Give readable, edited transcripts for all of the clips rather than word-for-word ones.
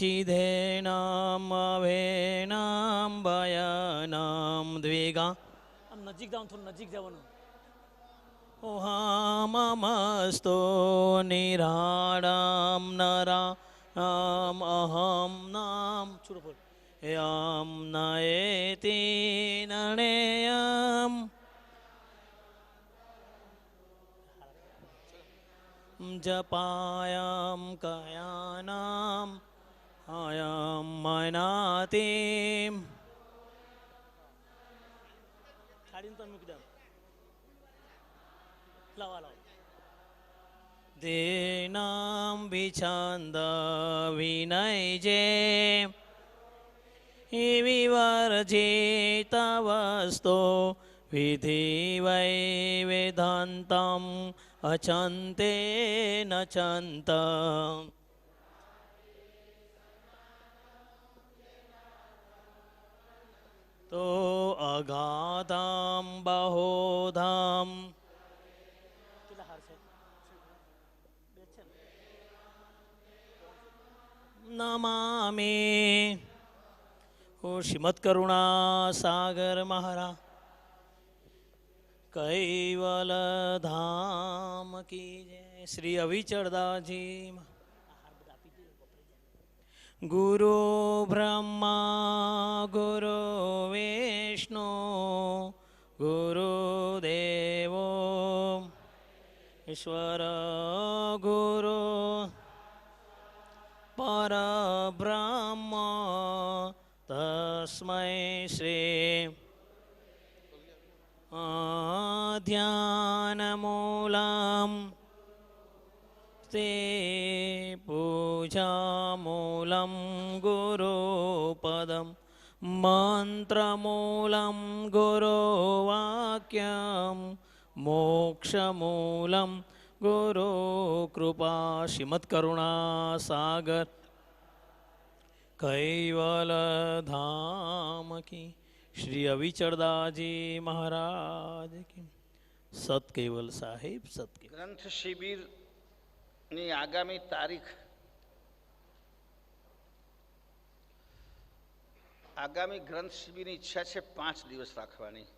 ચિધેનામ અવેનામ ભયનામ દ્વિગા. આમ નજીક જાવ, થોડું નજીક જવાનું. ઓહામસ્તો નિરાડામ નરા નામ અહમ નામ છોડો બોલ યમ નયેતિ નણેયમ જપાયમ કયાનામ અયમ મનાતિમ. છાડીને તો મૂકી દો. લાવા લાવ. દેનામ વિછંદ વિનય જે વિવર્જિત વસ્તો વિધિ વૈ વેદાંતમ અચંતે નચંત. તો અગાધામ બહોધામ. કેટલા હાર છે? નમામી. ઓ શ્રીમદ કરુણા સાગર મહારાજ કૈવલ ધામ કી જય. શ્રી અવિચળદાસજી. ગુરુ બ્રહ્મા ગુરુ વિષ્ણુ ગુરુદેવો ઈશ્વર ગુરુ પરબ્રહ્મ તસ્મૈ શ્રી ધ્યાનમૂલમ તે પૂજામૂલમ ગુરુપદમ મંત્રમૂલમ ગુરુવાક્યમ મોક્ષમૂલમ ગુરુ કૃપા. શ્રીમદ કરુણા સાગર કૈવલ ધામ કી. શ્રી અવિચળદાસજી મહારાજ કી. સત કેવલ સાહેબ સત. ગ્રંથ શિબિરની આગામી તારીખ આગામી ગ્રંથ શિબિરની ઈચ્છા છે 5 દિવસ રાખવાની.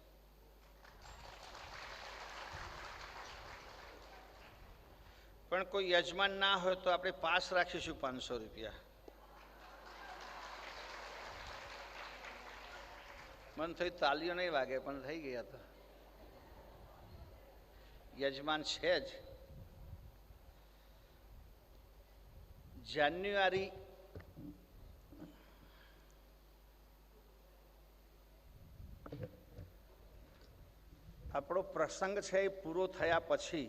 પણ કોઈ યજમાન ના હોય તો આપણે પાસ રાખીશું 500 રૂપિયા. મન થયું તાલીઓ નહીં વાગે પણ થઈ ગયા હતા. યજમાન છે જ. જાન્યુઆરી આપણો પ્રસંગ છે એ પૂરો થયા પછી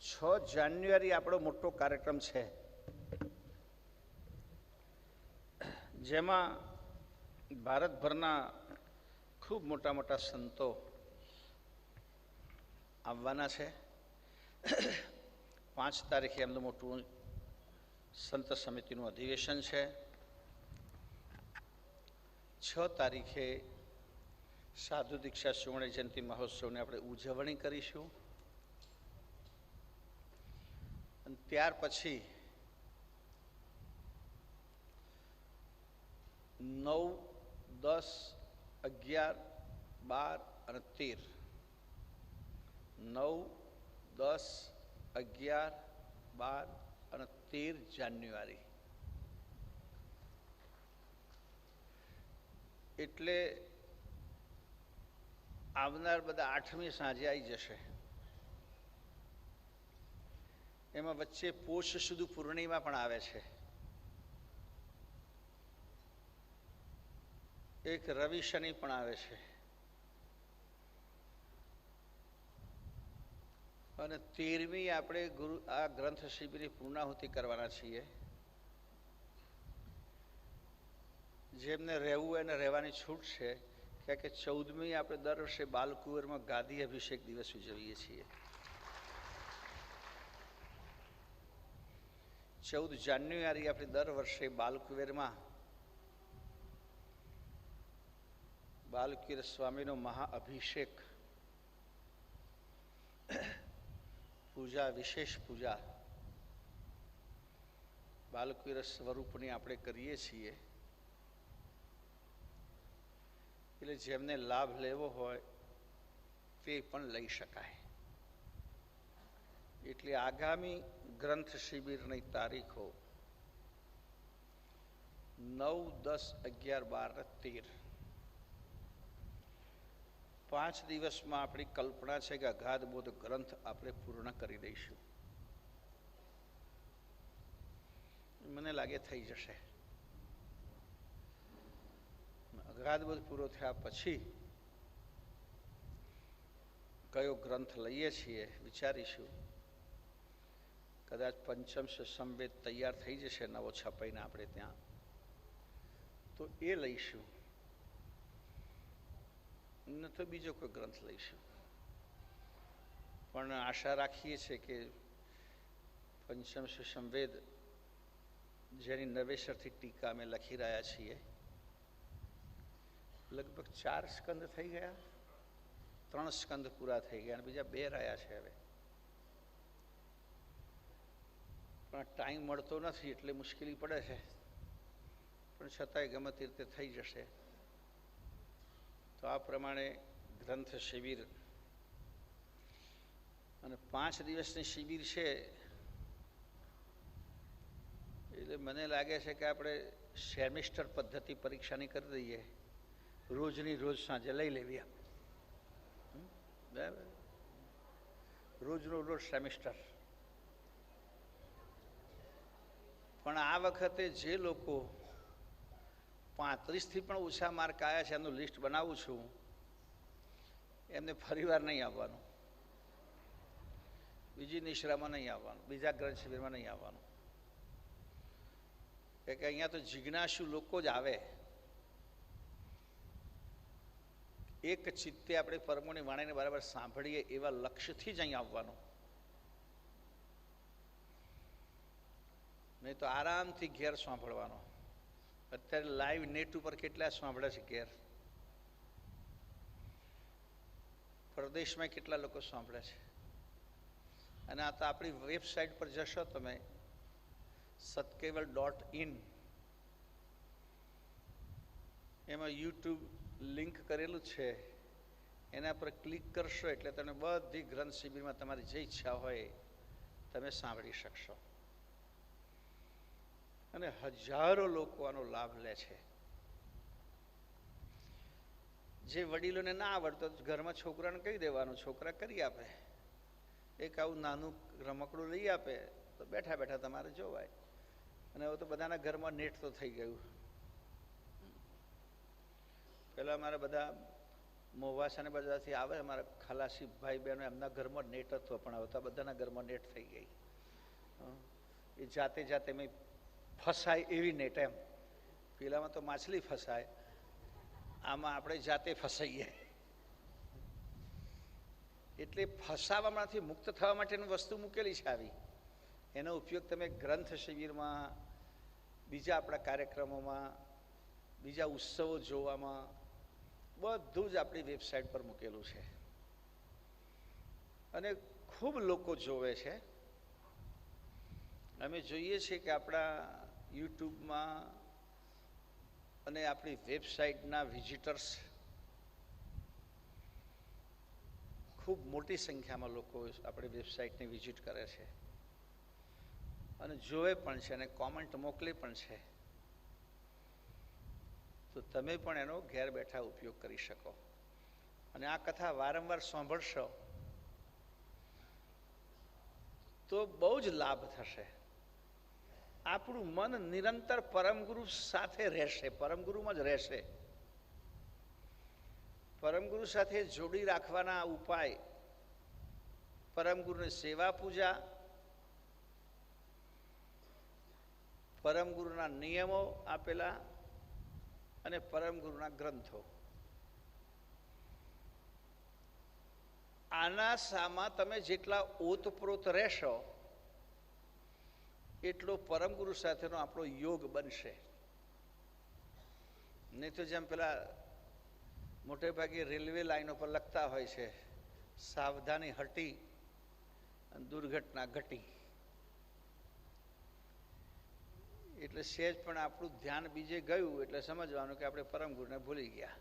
6 જાન્યુઆરી આપણો મોટો કાર્યક્રમ છે, જેમાં ભારતભરના ખૂબ મોટા મોટા સંતો આવવાના છે. 5 તારીખે એમનું મોટું સંત સમિતિનું અધિવેશન છે. 6 તારીખે સાધુ દીક્ષા સુવર્ણ જયંતિ મહોત્સવની આપણે ઉજવણી કરીશું. અને ત્યાર પછી 9, 10, 11, 12 અને 13 9, 10, 11, 12 અને 13 જાન્યુઆરી એટલે આવનાર બધા 8મી સાંજે આવી જશે. એમાં વચ્ચે પોષ સુધી પૂર્ણિમા પણ આવે છે. એક રવિ શનિ પણ આવે છે. અને 13મી આપણે આ ગ્રંથ શિબિરની પૂર્ણાહુતિ કરવાના છીએ. જેમને રહેવું એને રહેવાની છૂટ છે, કારણ કે 14મી આપણે દર વર્ષે બાલકુંવરમાં ગાદી અભિષેક દિવસ ઉજવીએ છીએ. 14 જાન્યુઆરી આપણે દર વર્ષે બાલકુંવરમાં બાલકુંવર સ્વામીનો મહાઅભિષેક પૂજા, વિશેષ પૂજા બાલકવીર સ્વરૂપની આપણે કરીએ છીએ, એટલે જેમને લાભ લેવો હોય તે પણ લઈ શકાય. એટલે આગામી ગ્રંથ શિબિરની તારીખો 9, 10, 11, 12 અને 13. 5 દિવસમાં આપણી કલ્પના છે કે અગાધબોધ ગ્રંથ આપણે પૂર્ણ કરી દઈશું. મને લાગે થઈ જશે. અગાધબોધ પૂરો થયા પછી કયો ગ્રંથ લઈએ છીએ વિચારીશું. કદાચ પંચમ સંવેદ તૈયાર થઈ જશે નવો છપાઈને આપણે ત્યાં, તો એ લઈશું, ન તો બીજો કોઈ ગ્રંથ લઈશું. પણ આશા રાખીએ છીએ કે પંચમ સંવેદ જેની નવેસરથી ટીકા અમે લખી રહ્યા છીએ, લગભગ 4 સ્કંદ થઈ ગયા, 3 સ્કંદ પૂરા થઈ ગયા અને બીજા 2 રહ્યા છે હવે. પણ ટાઈમ મળતો નથી એટલે મુશ્કેલી પડે છે, પણ છતાંય ગમે તે રીતે થઈ જશે. તો આ પ્રમાણે ગ્રંથ શિબિર, અને 5 દિવસની શિબિર છે એટલે મને લાગે છે કે આપણે સેમિસ્ટર પદ્ધતિ પરીક્ષાની કરી દઈએ, રોજની રોજ સાંજે લઈ લેવી. બરાબર, રોજનો રોજ સેમિસ્ટર. પણ આ વખતે જે લોકો 35થી પણ ઓછા માર્ક આવ્યા છે એમનું લિસ્ટ બનાવું છું, એમને ફરીવાર નહીં આવવાનું, બીજી નિશ્રામાં નહીં આવવાનું, બીજા ગ્રંથ શિબિરમાં નહીં આવવાનું. કે અહીંયા તો જિજ્ઞાસુ લોકો જ આવે. એક ચિત્તે આપણે પરમોની વાણીને બરાબર સાંભળીએ એવા લક્ષ્યથી જ અહીં આવવાનું. નહીં તો આરામથી ઘેર સાંભળવાનો. અત્યારે લાઈવ નેટ ઉપર કેટલા સાંભળે છે ઘેર, પ્રદેશમાં કેટલા લોકો સાંભળે છે. અને આ તો આપણી વેબસાઇટ પર જશો તમે, સત્કેવલ.in, એમાં યુટ્યુબ લિંક કરેલું છે, એના પર ક્લિક કરશો એટલે તમે બધી ગ્રંથ શિબિરમાં તમારી જે ઈચ્છા હોય તમે સાંભળી શકશો. અને હજારો લોકો આનો લાભ લે છે. જે વડીલોને ના આવડતો ઘરમાં છોકરાને કહી દેવાનું, છોકરા કરી આપે. એક આવું નાનું રમકડું લઈ આપે તો બેઠા બેઠા તમારે જોવાય. અને હવે તો બધાના ઘરમાં નેટ તો થઈ ગયું. પહેલાં અમારા બધા મોવાસાને બધાથી આવે, અમારા ખલાસી ભાઈ બહેનો, એમના ઘરમાં નેટ હતો, પણ હવે તો બધાના ઘરમાં નેટ થઈ ગઈ. એ જાતે જાતે મેં ફસાય એવી નેટ. એમ પેલામાં તો માછલી ફસાય, આમાં આપણે જાતે ફસાઈએ. એટલે ફસાવામાંથી મુક્ત થવા માટેની વસ્તુ મૂકેલી છે આવી. એનો ઉપયોગ તમે ગ્રંથ શિબિરમાં, બીજા આપણા કાર્યક્રમોમાં, બીજા ઉત્સવો જોવામાં, બધું જ આપણી વેબસાઇટ પર મૂકેલું છે. અને ખૂબ લોકો જોવે છે. અમે જોઈએ છીએ કે આપણા યુટ્યુબમાં અને આપણી વેબસાઇટના વિઝિટર્સ ખૂબ મોટી સંખ્યામાં લોકો આપણી વેબસાઇટને વિઝિટ કરે છે અને જોવે પણ છે અને કોમેન્ટ મોકલે પણ છે. તો તમે પણ એનો ઘેર બેઠા ઉપયોગ કરી શકો. અને આ કથા વારંવાર સાંભળશો તો બહુ જ લાભ થશે. આપણું મન નિરંતર પરમગુરુ સાથે રહેશે, પરમગુરુમાં જ રહેશે. પરમગુરુ સાથે જોડી રાખવાના ઉપાય, પરમગુરુની સેવા પૂજા, પરમગુરુના નિયમો આપેલા અને પરમગુરુના ગ્રંથો. આના સામા તમે જેટલા ઓતપ્રોત રહેશો એટલો પરમગુરુ સાથેનો આપણો યોગ બનશે. નહીં તો જેમ પેલા મોટે ભાગે રેલવે લાઈનો પર લખતા હોય છે, સાવધાની હટી અને દુર્ઘટના ઘટી. એટલે સહેજ પણ આપણું ધ્યાન બીજે ગયું એટલે સમજવાનું કે આપણે પરમ ગુરુને ભૂલી ગયા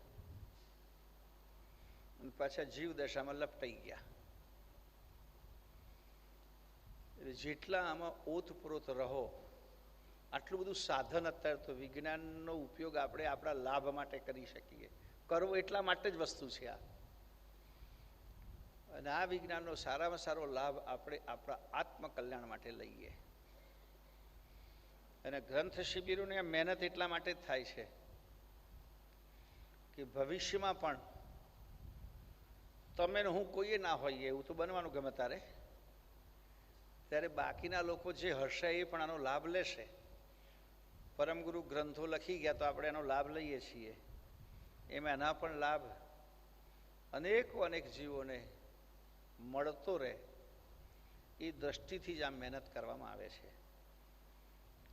અને પાછા જીવ દશામાં લપટાઈ ગયા. એટલે જેટલા આમાં ઓતપ્રોત રહો, આટલું બધું સાધન અત્યારે તો વિજ્ઞાનનો ઉપયોગ આપણે આપણા લાભ માટે કરી શકીએ. કરવો એટલા માટે જ વસ્તુ છે આ. અને આ વિજ્ઞાનનો સારામાં સારો લાભ આપણે આપણા આત્મકલ્યાણ માટે લઈએ. અને ગ્રંથ શિબિરોની મહેનત એટલા માટે જ થાય છે કે ભવિષ્યમાં પણ તમે ને હું કોઈએ ના હોઈએ એવું તો બનવાનું ગમે ત્યારે બાકીના લોકો જે હશે એ પણ આનો લાભ લેશે. પરમગુરુ ગ્રંથો લખી ગયા તો આપણે એનો લાભ લઈએ છીએ. એમાં એના પણ લાભ અનેક જીવોને મળતો રહે એ દ્રષ્ટિથી જ આ મહેનત કરવામાં આવે છે.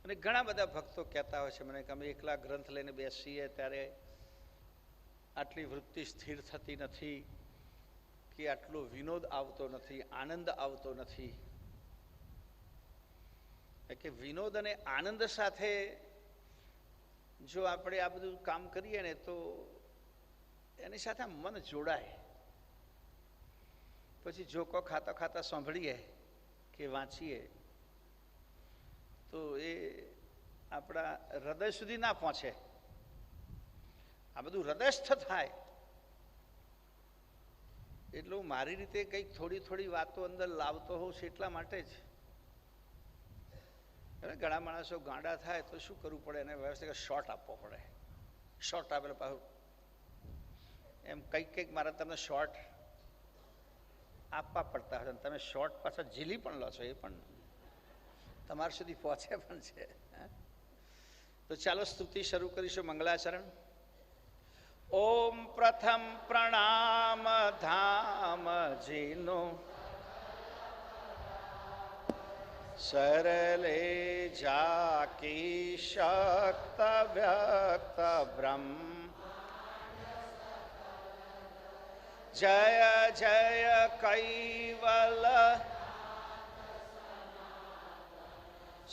અને ઘણા બધા ભક્તો કહેતા હોય છે મને કે અમે એકલા ગ્રંથ લઈને બેસીએ ત્યારે આટલી વૃત્તિ સ્થિર થતી નથી, કે આટલો વિનોદ આવતો નથી, આનંદ આવતો નથી. કે વિનોદ અને આનંદ સાથે જો આપણે આ બધું કામ કરીએ ને તો એની સાથે મન જોડાય. પછી જોકો ખાતા ખાતા સાંભળીએ કે વાંચીએ તો એ આપણા હૃદય સુધી ના પહોંચે. આ બધું હૃદયસ્થ થાય. એટલે હું મારી રીતે કંઈક થોડી વાતો અંદર લાવતો હોઉં છું એટલા માટે જ. ઘણા માણસો ગાંડા થાય તો શું કરવું પડે, એને વ્યવસ્થિત શોર્ટ આપવો પડે. શોર્ટ આપેલો પાછું એમ કંઈક મારે તમને શોર્ટ આપવા પડતા હોય. તમે શોર્ટ પાછા ઝીલી પણ લો છો, એ પણ તમારા સુધી પહોંચે પણ છે. તો ચાલો સ્તુતિ શરૂ કરીશું. મંગલાચરણ. ઓમ પ્રથમ પ્રણામ ધામ જીનો સરલે જાકી શક્ત વ્યક્ત બ્રહ્મ જય જય કૈવલ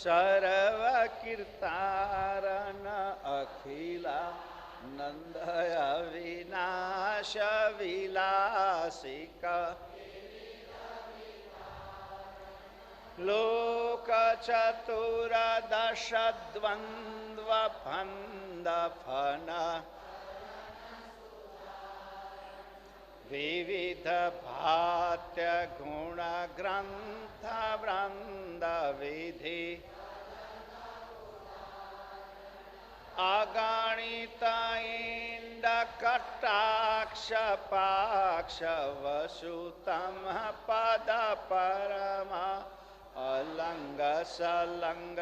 સર્વ કીર્તારન અખિલા નંદય વિનાશ વિલાસિક લોક ચતુર્દશ દ્વંદ્વ ભંદ ફન વિવિધ ભાત્ય ગુણ ગ્રંથ વૃંદ વિધિ અગણિત ઇન્દ કટાક્ષ પાક્ષ વસુતમ પદ પરમા અલંગ સલંગ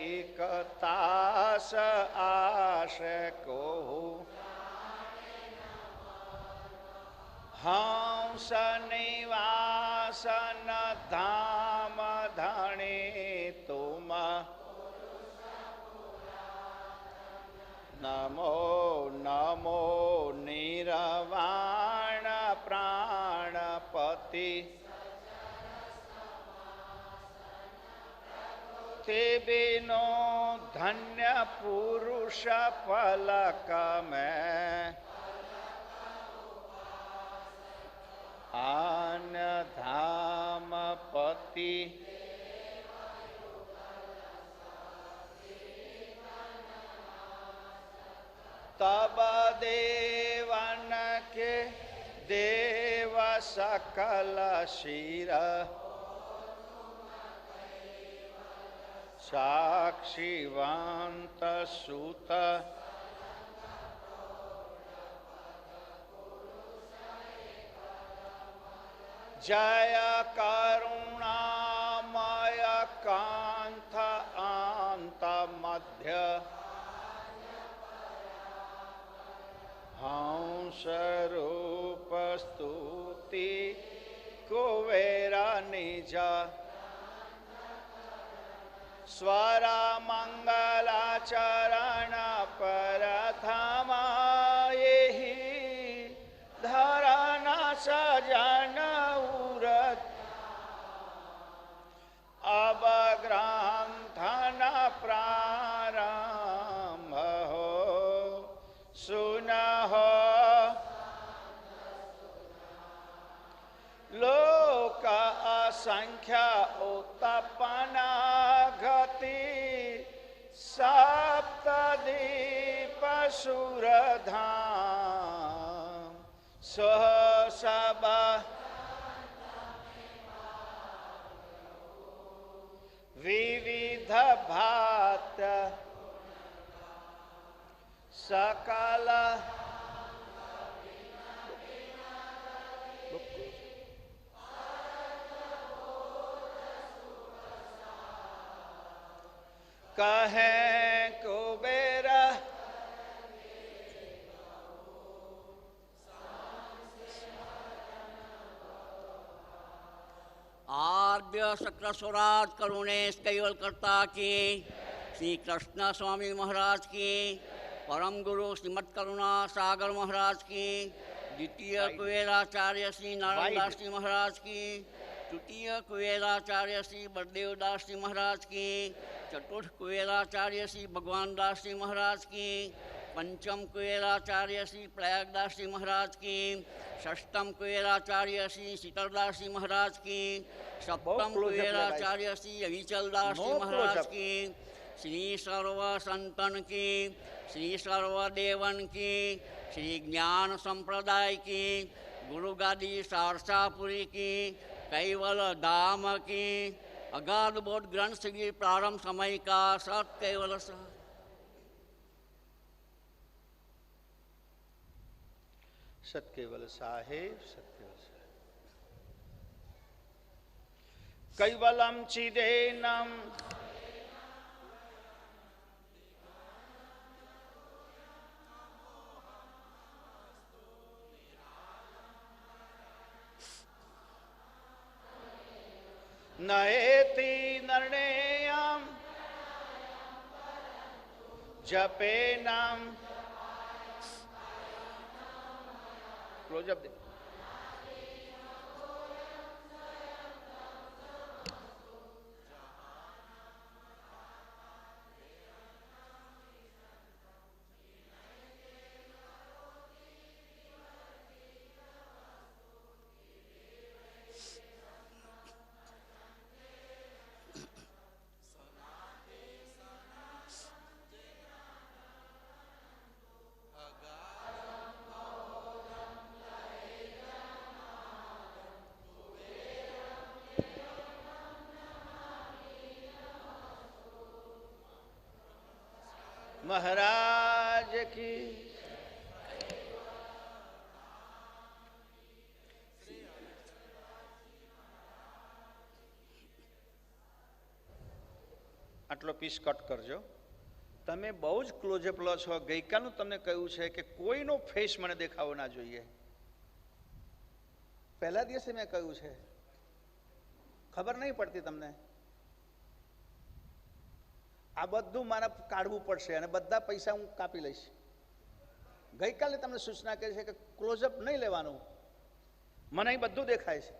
એકતાસ આશકો હંસ નિવાસન ધામ ધણી તુમ નમો નમો નિર્વાણ પ્રાણપતિ તે બિનો ધન્ય પુરુષ પલક મેં આન્ય ધામ પતિ તબ દેવન કે દેવ સકલ શિર સાક્ષીવંત સુત જય કરુણામય કાંત આંત મધ્ય હંસ રૂપ સ્તુતિ કુવેરા નિજ સ્વર મંગલાચરણ પરથમાયેહી ધરણ સજન ઉરત અબગ્રંથન પ્રાર સંખ્ય ઉત્તપના ગતિ સપ્તદીપ સુરધામ સહસબા વિવિધ ભાત સકલ કહે કુબેર आद्य शक्र स्वराज करुणेश कैवलकर्ता की श्री कृष्ण स्वामी महाराज की परम गुरु श्रीमद करुणा सागर महाराज की द्वितीय कुबेराचार्य श्री नारायण दास जी महाराज की तृतीय कुबेराचार्य श्री बलदेव दास जी महाराज की चतुर्थ कुबेराचार्य श्री भगवान दास जी महाराज की पंचम कुबेराचार्य श्री प्रयागदास जी महाराज की षष्टम कुबेराचार्य श्री शीतलदास जी महाराज की सप्तम कुबेराचार्य श्री अविचल दास जी महाराज की श्री सर्व संतन की श्री सर्वदेवन की श्री ज्ञान संप्रदाय की गुरु गादी सारसापुरी की कैवल धाम की अगाध बोध ग्रंथ श्री प्रारंभ समय का सत कैवल સત્કેવલ સાહેબ સત્કેવલ સાહેબ કૈવલમ ચિદેનમ નએતિ નર્ણેયમ જપેનમ क्लोजअप दे महाराज की આટલો પીસ કટ કરજો. તમે બહુ જ ક્લોઝઅપ લો છો. ગઈકાલનું તમને કહ્યું છે કે કોઈનો ફેસ મને દેખાવો ના જોઈએ. પહેલા દિવસે મેં કહ્યું છે, ખબર નહીં પડતી તમને. આ બધું મારે કાઢવું પડશે અને બધા પૈસા હું કાપી લઈશ. ગઈકાલે તમને સૂચના કરી છે કે ક્લોઝઅપ નહીં લેવાનું. મને અહીં બધું દેખાય છે.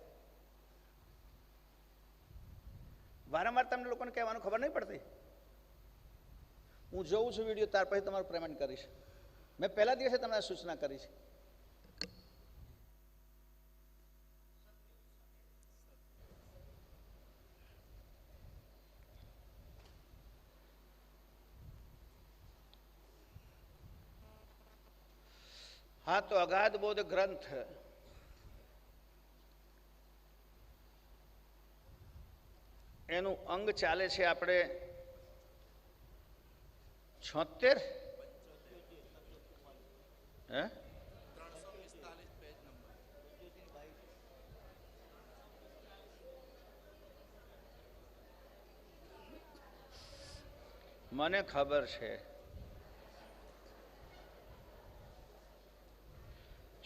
વારંવાર તમને લોકોને કહેવાનું ખબર નહીં પડતી. હું જોઉં છું વિડીયો, ત્યાર પછી તમારું પેમેન્ટ કરીશ. મેં પહેલા દિવસે તમને સૂચના કરી છે. હા, તો અગાધ બોધ ગ્રંથ એનું અંગ ચાલે છે આપણે 76 હે મને ખબર છે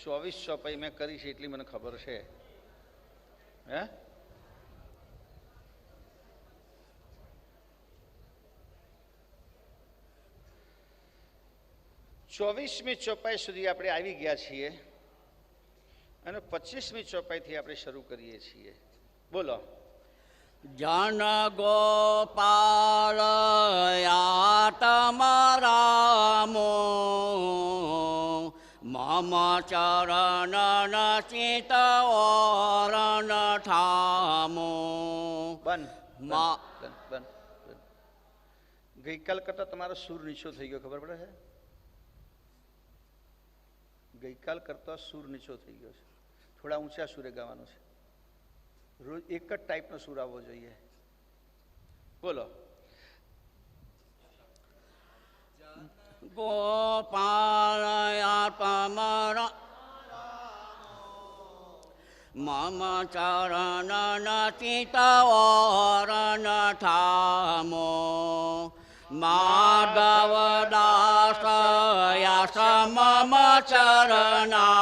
2400 મેં કરી છે એટલી મને ખબર છે. હે 24મી ચોપાઈ સુધી આપણે આવી ગયા છીએ અને 25મી ચોપાઈથી આપણે શરૂ કરીએ છીએ. બોલો. જન ગોપાલ આત્મ રામો મમ ચરણ ચિત ઓરણ ઠામો બંધ મા બંધ બંધ બંધ. ગઈકાલ કરતા તમારો સૂર નીચો થઈ ગયો, ખબર પડે છે? ગઈકાલ કરતા સૂર નીચો થઈ ગયો છે. થોડા ઊંચા સૂરે ગાવાનું છે. રોજ એક જ ટાઈપનો સૂર આવવો જોઈએ. બોલો. ગોપાલયા મમ ચરણ ચિતવરણ ઠામો માધવદાસ યસ મમ ચરણા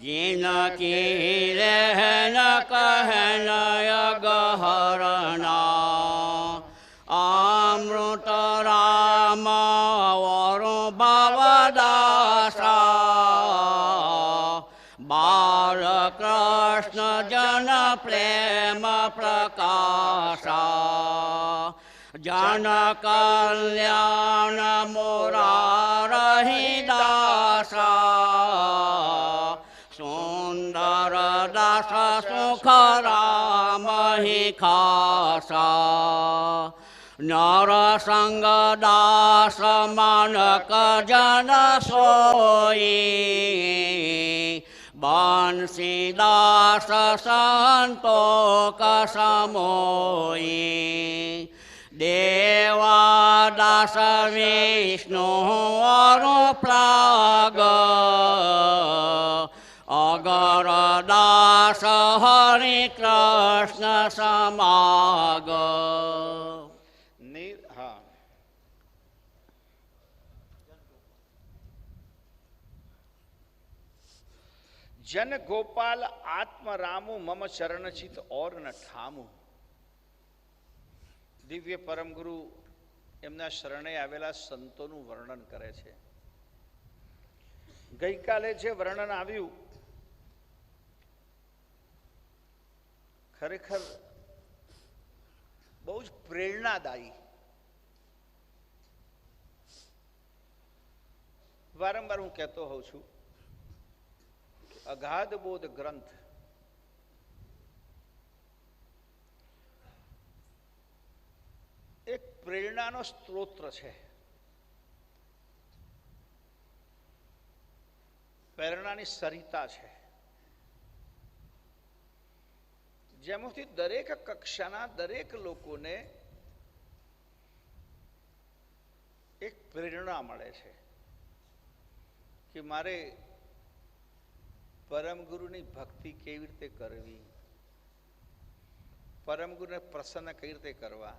જીનકી રહેન કહન ગહરણા અમૃત રામ વરુ ભવદાસા બાલકૃષ્ણ જન પ્રેમ પ્રકાશા જન કલ્યાણ મુરારહિ દાસા સુંદર દાસ સુખ રામ હિ ખાસા નરસંગ દાસ માનક જન સોઈ બંસીદાસ સંતોક સમોઈ દેવાદાસ વિષ્ણુ અનુપ્રાગ અગરદાસ હરિ કૃષ્ણ સમાગ. હા, જન ગોપાલ આત્મ રામુ મમ ચરણચિત ઓર ન ઠામુ. દિવ્ય પરમ ગુરુ એમના શરણે આવેલા સંતોનું વર્ણન કરે છે. ગઈકાલે જે વર્ણન આવ્યું ખરેખર બહુ જ પ્રેરણાદાયી. વારંવાર હું કહેતો હોઉં છું, અગાધ બોધ ગ્રંથ એક પ્રેરણાનો સ્ત્રોત છે. પ્રેરણાની સરિતા છે, જેમાંથી દરેક કક્ષાના દરેક લોકોને એક પ્રેરણા મળે છે કે મારે પરમ ગુરુની ભક્તિ કેવી રીતે કરવી, પરમ ગુરુને પ્રસન્ન કઈ રીતે કરવા,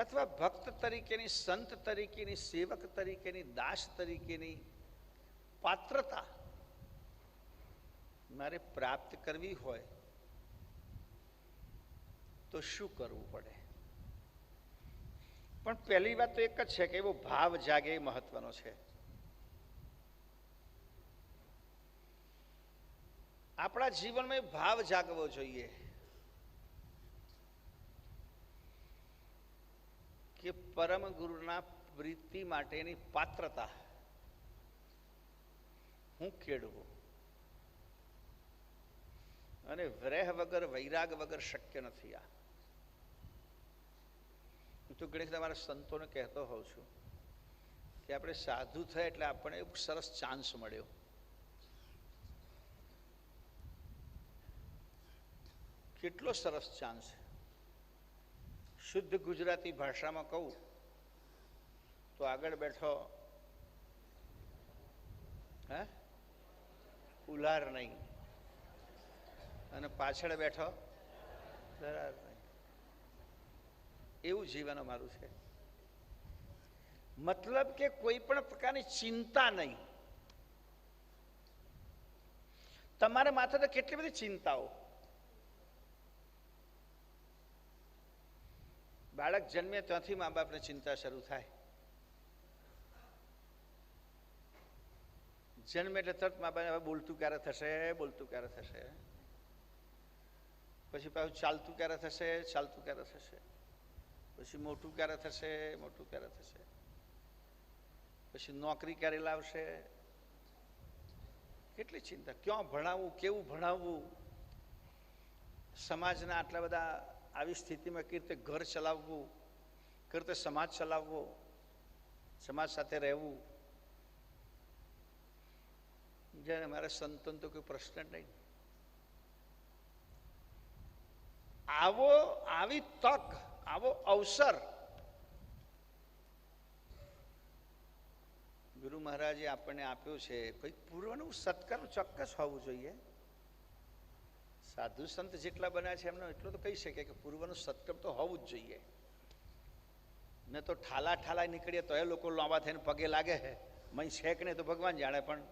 અથવા ભક્ત તરીકેની, સંત તરીકેની, સેવક તરીકેની, દાસ તરીકેની પાત્રતા મારે પ્રાપ્ત કરવી હોય તો શું કરવું પડે. પણ પહેલી વાત તો એક જ છે કે એવો ભાવ જાગે એ મહત્વનો છે. આપણા જીવનમાં એ ભાવ જાગવો જોઈએ કે પરમ ગુરુના પ્રીતિ માટેની પાત્રતા હું કેળવું. અને વિરહ વગર, વૈરાગ વગર શક્ય નથી. આ હું તો ઘણી તમારા સંતોને કહેતો હોઉં છું કે આપણે સાધુ થયા એટલે આપણને એક સરસ ચાન્સ મળ્યો. કેટલો સરસ ચાન્સ. શુદ્ધ ગુજરાતી ભાષામાં કહું તો આગળ બેઠો ઉલાર નહીં અને પાછળ બેઠો ધરાર નહીં. એવું જીવન અમારું છે. મતલબ કે કોઈ પણ પ્રકારની ચિંતા નહીં. તમારા માથે તો કેટલી બધી ચિંતાઓ. બાળક જન્મે ત્યાંથી મા બાપને ચિંતા શરૂ થાય. જન્મે એટલે તરત મા બાપ બોલતું ક્યારે થશે, બોલતું ક્યારે થશે, પછી પાછું ચાલતું ક્યારે થશે, ચાલતું ક્યારે થશે, પછી મોટું ક્યારે થશે, મોટું ક્યારે થશે, પછી નોકરી ક્યારે લાવશે, કેટલી ચિંતા, ક્યાં ભણાવવું, કેવું ભણાવવું, સમાજના આટલા બધા આવી સ્થિતિમાં કેવી રીતે ઘર ચલાવવું, કેવી રીતે સમાજ ચલાવવો, સમાજ સાથે રહેવું. જ્યારે મારા સંતોન તો કોઈ પ્રશ્ન જ નહીં. આવી તક, આવો અવસર ગુરુ મહારાજે આપણને આપ્યો છે. કોઈ પૂર્વનું સત્કર્મ ચોક્કસ હોવું જોઈએ. સાધુ સંત જેટલા બન્યા છે એમનો એટલો તો કહી શકે કે પૂર્વનું સત્કર્મ તો હોવું જ જોઈએ. ને તો ઠાલા ઠાલા નીકળીએ તો એ લોકો લાંબા થઈને પગે લાગે છે, મય છે કે નહીં તો ભગવાન જાણે, પણ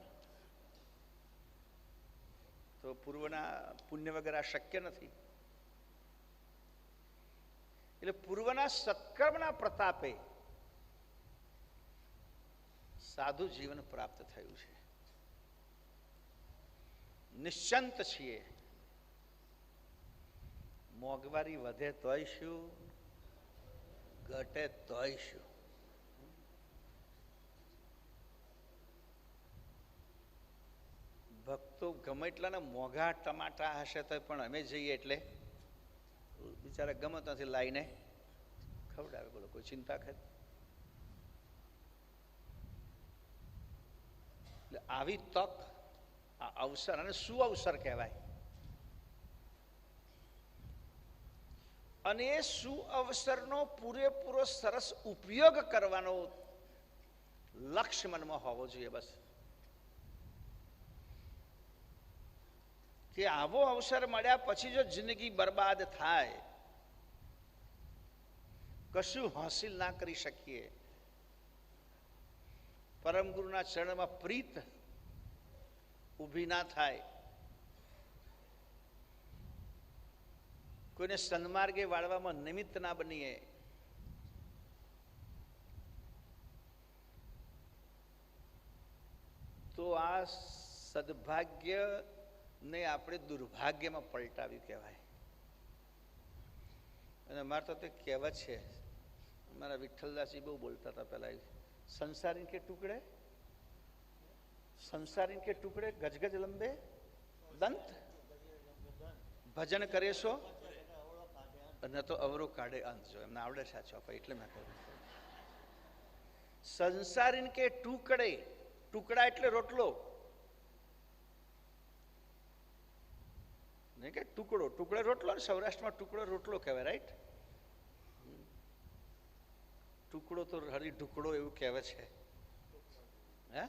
તો પૂર્વના પુણ્ય વગર આ શક્ય નથી. એટલે પૂર્વના સત્કર્મના પ્રતાપે સાધુ જીવન પ્રાપ્ત થયું છે. નિશ્ચંત છીએ. મોંઘવારી વધે તોય શું, ઘટે તોય શું. ભક્તો ગમે એટલાના મોંઘા ટમાટા હશે તો પણ અમે જઈએ એટલે બિચારા ગમે ત્યાંથી લાવીને ખવડાવે. બોલો, કોઈ ચિંતા ખરી? એટલે આવી તક, આ અવસર, અને શું અવસર કહેવાય. અને એ સુઅવસરનો પૂરેપૂરો સરસ ઉપયોગ કરવાનો લક્ષ્ય મનમાં હોવો જોઈએ. બસ કે આવો અવસર મળ્યા પછી જો જિંદગી બરબાદ થાય, કશું હાસિલ ના કરી શકીએ, પરમ ગુરુના ચરણમાં પ્રીત ઊભી ના થાય, કોઈને સન્માર્ગે વાળવામાં નિમિત્ત ના બનીએ, તો આ સદભાગ્ય ને આપણે દુર્ભાગ્યમાં પલટાવ્યું કહેવાય. અને મારે તો તે કહેવત છે, મારા વિઠ્ઠલદાસજી બહુ બોલતા હતા પહેલા, સંસાર ઇનકે ટુકડે, સંસાર ઇનકે ટુકડે ગજગજ લંબે દંત, ભજન કરેશો અને તો અવરો કાઢે અંત. જો એમને આવડે છે આ ચોપા, એટલે મેં કહ્યું સંસાર ઇનકે ટુકડે. ટુકડા એટલે રોટલો નહીં કે ટુકડો. ટુકડો રોટલો, સૌરાષ્ટ્રમાં ટુકડો રોટલો કહેવાય, રાઈટ? ટુકડો તો હરી ઢુકડો એવું કહેવાય છે. હે?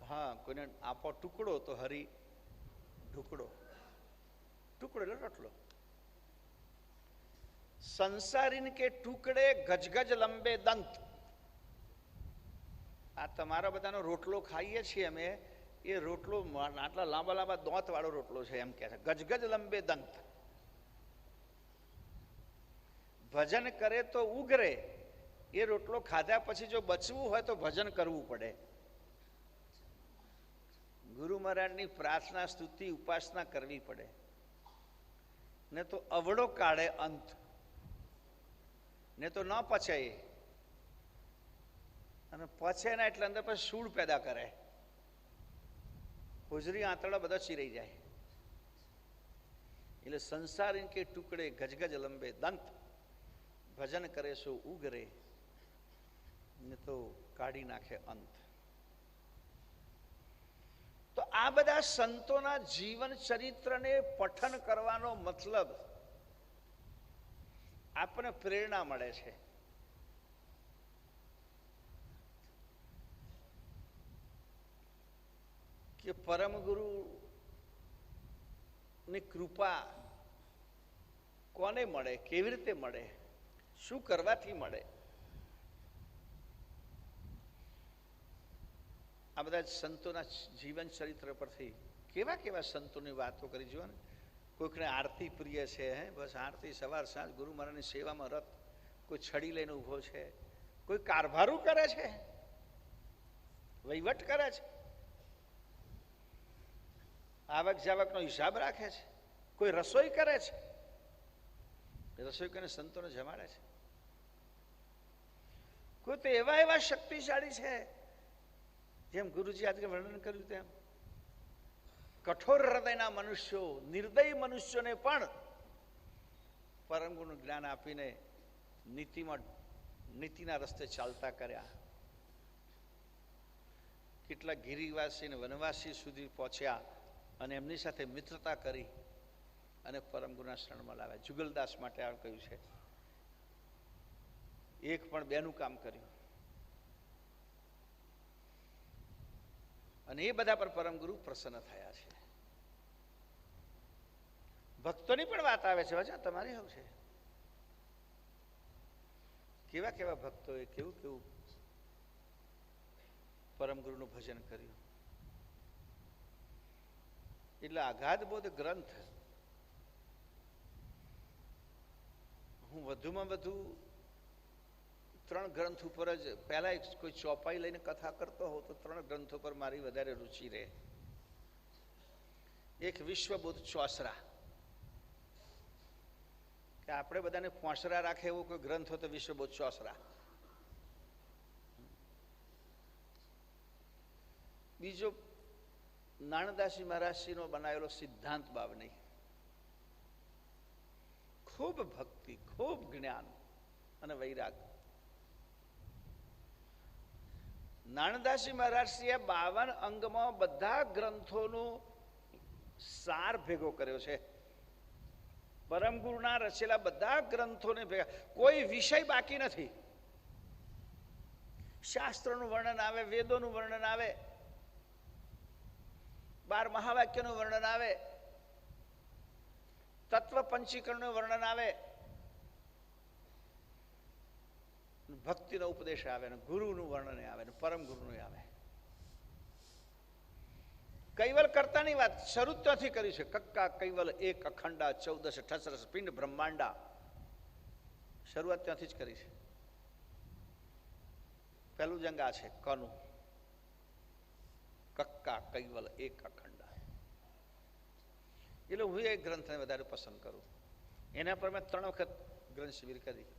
હા, કોઈને આપો ટુકડો તો હરી ઢુકડો. ટુકડો એટલે રોટલો. સંસારીન કે ટુકડે ગજગજ લંબે દંત. આ તમારા બધાનો રોટલો ખાઈએ છીએ અમે, એ રોટલો આટલા લાંબા લાંબા દોંત વાળો રોટલો છે એમ કે છે. ગજગજ લંબે દંત. ભજન કરે તો ઉગરે. એ રોટલો ખાધા પછી જો બચવું હોય તો ભજન કરવું પડે. ગુરુ મહારાજની પ્રાર્થના, સ્તુતિ, ઉપાસના કરવી પડે, ને તો અવળો કાઢે અંત, ને તો ન પચે. અને પચે ના એટલે અંદર પછી સૂળ પેદા કરે, હોજરી આંતરડા બધા ચીરાઈ જાય. એટલે સંસાર ઇનકે ટુકડે ગજગજ લંબે દંત, ભજન કરે સો ઉગરે, ને તો કાઢી નાખે અંત. તો આ બધા સંતોના જીવન ચરિત્રને પઠન કરવાનો મતલબ આપણને પ્રેરણા મળે છે. કે પરમ ગુરુ ની કૃપા કોને મળે, કેવી રીતે મળે, શું કરવાથી મળે. આ બધા સંતોના જીવન ચરિત્ર પરથી કેવા કેવા સંતોની વાતો કરી. જુઓ ને, કોઈકને આરતી પ્રિય છે, હે બસ આરતી સવાર સાંજ ગુરુ મહારાજની સેવામાં રત, કોઈ છડી લઈને ઊભો છે, કોઈ કારભારું કરે છે, વહીવટ કરે છે, આવક જાવકનો હિસાબ રાખે છે, કોઈ રસોઈ કરે છે, રસોઈ કરીને સંતોને જમાડે છે. કોઈ તો એવા એવા શક્તિશાળી છે, જેમ ગુરુજી આજે વર્ણન કર્યું તેમ કઠોર હૃદયના મનુષ્યો, નિર્દયી મનુષ્યોને પણ પરમ ગુરુનું જ્ઞાન આપીને નીતિના રસ્તે ચાલતા કર્યા. કેટલા ગિરિવાસી અને વનવાસી સુધી પહોંચ્યા અને એમની સાથે મિત્રતા કરી અને પરમ ગુરુના શરણમાં લાવ્યા. જુગલદાસ માટે આ કહ્યું છે, એક પણ બેનું કામ કર્યું. અને એ બધા પર પરમ ગુરુ પ્રસન્ન થયા છે. ભક્તોની પણ વાત આવે છે, વચ્ચે તમારી શું છે? કેવા કેવા ભક્તોએ કેવું કેવું પરમ ગુરુનું ભજન કર્યું. એટલે અગાધબોધ ગ્રંથ હું વધુમાં વધુ 3 ગ્રંથ ઉપર જ, પહેલા કોઈ ચોપાઈ લઈને કથા કરતો હોઉં તો 3 ગ્રંથો પર મારી વધારે રુચિ રહે. એક વિશ્વબોધ ચોસરા, કે આપણે બધાને પોસરા રાખે એવો કોઈ ગ્રંથ હોય તો વિશ્વબોધ ચોસરા. બીજો નાનદાસી મહારાજશ્રીનો બનાવેલો સિદ્ધાંત બાવની. ખૂબ ભક્તિ, ખૂબ જ્ઞાન અને વૈરાગ. નાનદાસી મહારાજશ્રીએ 52 અંગમાં બધા ગ્રંથોનો સાર ભેગો કર્યો છે. પરમ ગુરુના રચેલા બધા ગ્રંથોને ભેગા, કોઈ વિષય બાકી નથી. શાસ્ત્રોનું વર્ણન આવે, વેદોનું વર્ણન આવે, 12 મહાવાક્યનું વર્ણન આવે, તત્વ પંચીકરણનું વર્ણન આવે, ભક્તિનો ઉપદેશ આવે, ને ગુરુનું વર્ણન આવે, ને પરમ ગુરુનું આવે. કૈવલ કરતાની વાત શરૂ ત્યાંથી કરી છે. કક્કા કૈવલ એક અખંડા 14 ઠસરસ પિંડ બ્રહ્માંડા, શરૂઆત ત્યાંથી જ કરી છે. પહેલું જંગ આ છે કનું, કક્કા કૈવલ એક અખંડા. એટલે હું એ ગ્રંથને વધારે પસંદ કરું. એના પર મેં 3 વખત ગ્રંથ શિબિર કરી.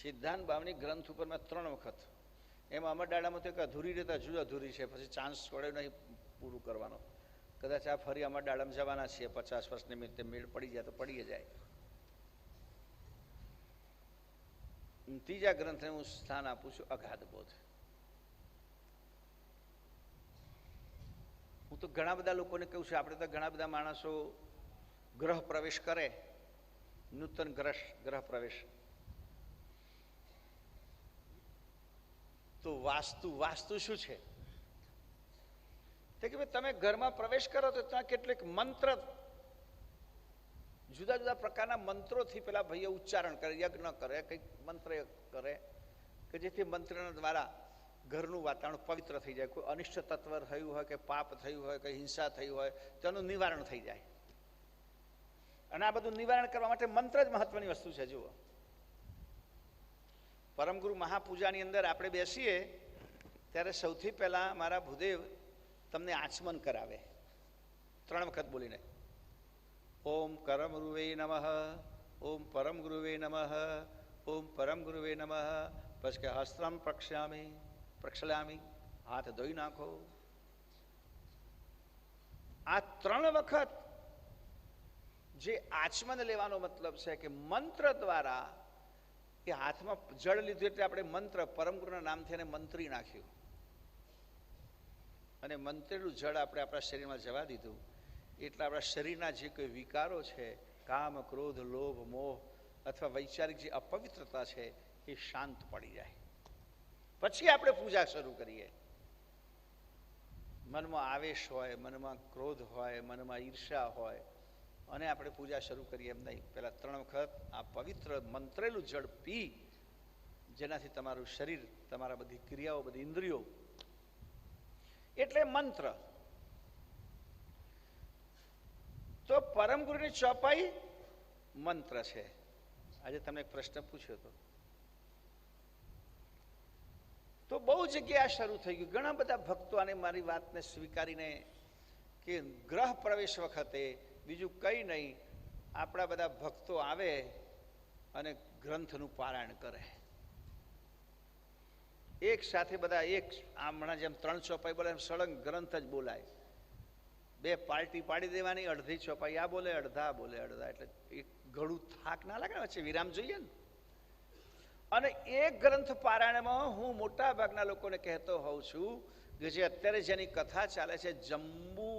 સિદ્ધાંત ભાવની ગ્રંથ ઉપર મેં 3 વખત. એમાં અમર દાડામાં તો એક અધૂરી રીતે હજુ અધૂરી છે, પછી ચાન્સ છોડ્યો નહીં પૂરું કરવાનો. કદાચ આ ફરી અમર દાડામાં જવાના છીએ, 50 વર્ષ નિમિત્તે મેળ પડી જાય તો પડી જાય. ત્રીજા ગ્રંથને હું સ્થાન આપું છું અગાધબોધ. હું તો ઘણા બધા લોકોને કહું છું, આપણે તો ઘણા બધા માણસો ગ્રહ પ્રવેશ કરે, નૂતન ગ્રહ પ્રવેશ, તો વાસ્તુ શું છે? કે ભાઈ તમે ઘરમાં પ્રવેશ કરો તો ત્યાં કેટલીક મંત્ર, જુદા જુદા પ્રકારના મંત્રોથી પેલા ભાઈઓ ઉચ્ચારણ કરે, યજ્ઞ કરે, કંઈક મંત્ર કરે કે જેથી મંત્રના દ્વારા ઘરનું વાતાવરણ પવિત્ર થઈ જાય. કોઈ અનિષ્ટ તત્વ થયું હોય, કે પાપ થયું હોય, કે હિંસા થઈ હોય, તેનું નિવારણ થઈ જાય. અને આ બધું નિવારણ કરવા માટે મંત્ર જ મહત્વની વસ્તુ છે. જુઓ, પરમગુરુ મહાપૂજાની અંદર આપણે બેસીએ ત્યારે સૌથી પહેલા મારા ભૂદેવ તમને આચમન કરાવે 3 વખત બોલીને, ઓમ કરમ ગુરુવે નમઃ, ઓમ પરમ ગુરુવે નમઃ, ઓમ પરમ ગુરુવે નમઃ. પછી કે હસ્તમ પ્રક્ષામી, હાથ ધોઈ નાખો. આ 3 વખત જે આચમન લેવાનો મતલબ છે કે મંત્ર દ્વારા, કે હાથમાં જળ લીધું એટલે આપણે મંત્ર, પરમ ગુરુના નામથી એને મંત્રી નાખ્યું, અને મંત્રેલું જળ આપણે આપણા શરીરમાં જવા દીધું એટલે આપણા શરીરના જે કોઈ વિકારો છે, કામ, ક્રોધ, લોભ, મોહ અથવા વૈચારિક જે અપવિત્રતા છે, એ શાંત પડી જાય. પછી આપણે પૂજા શરૂ કરીએ. મનમાં આવેશ હોય, મનમાં ક્રોધ હોય, મનમાં ઈર્ષા હોય, અને આપણે પૂજા શરૂ કરીએ એમ નહીં. પહેલા 3 વખત આ પવિત્ર મંત્રેલું જળ પી, જેનાથી તમારું શરીર, તમારા બધી ક્રિયાઓ, બધી ઇન્દ્રિયો, એટલે મંત્ર. તો પરમ ગુરુની ચોપાઈ મંત્ર છે. આજે તમને એક પ્રશ્ન પૂછ્યો હતો, તો બહુ જગ્યાએ શરૂ થઈ ગયું. ઘણા બધા ભક્તો આને મારી વાતને સ્વીકારીને કે ગ્રહ પ્રવેશ વખતે બીજું કંઈ નહીં, આપણા બધા ભક્તો આવે અને ગ્રંથનું પારાયણ કરે. એક સાથે બધા, એક હમણાં જેમ 3 ચોપાઈ બોલે એમ સળંગ ગ્રંથ જ બોલાય. બે પાર્ટી પાડી દેવાની, અડધી ચોપાઈ આ બોલે, અડધા બોલે, અડધા, એટલે એક ઘણું થાક ના લાગે ને, વચ્ચે વિરામ જોઈએ ને. અને એ ગ્રંથ પારાયણમાં હું મોટા ભાગના લોકોને કહેતો હોઉં છું કે જે અત્યારે જેની કથા ચાલે છે જંબુ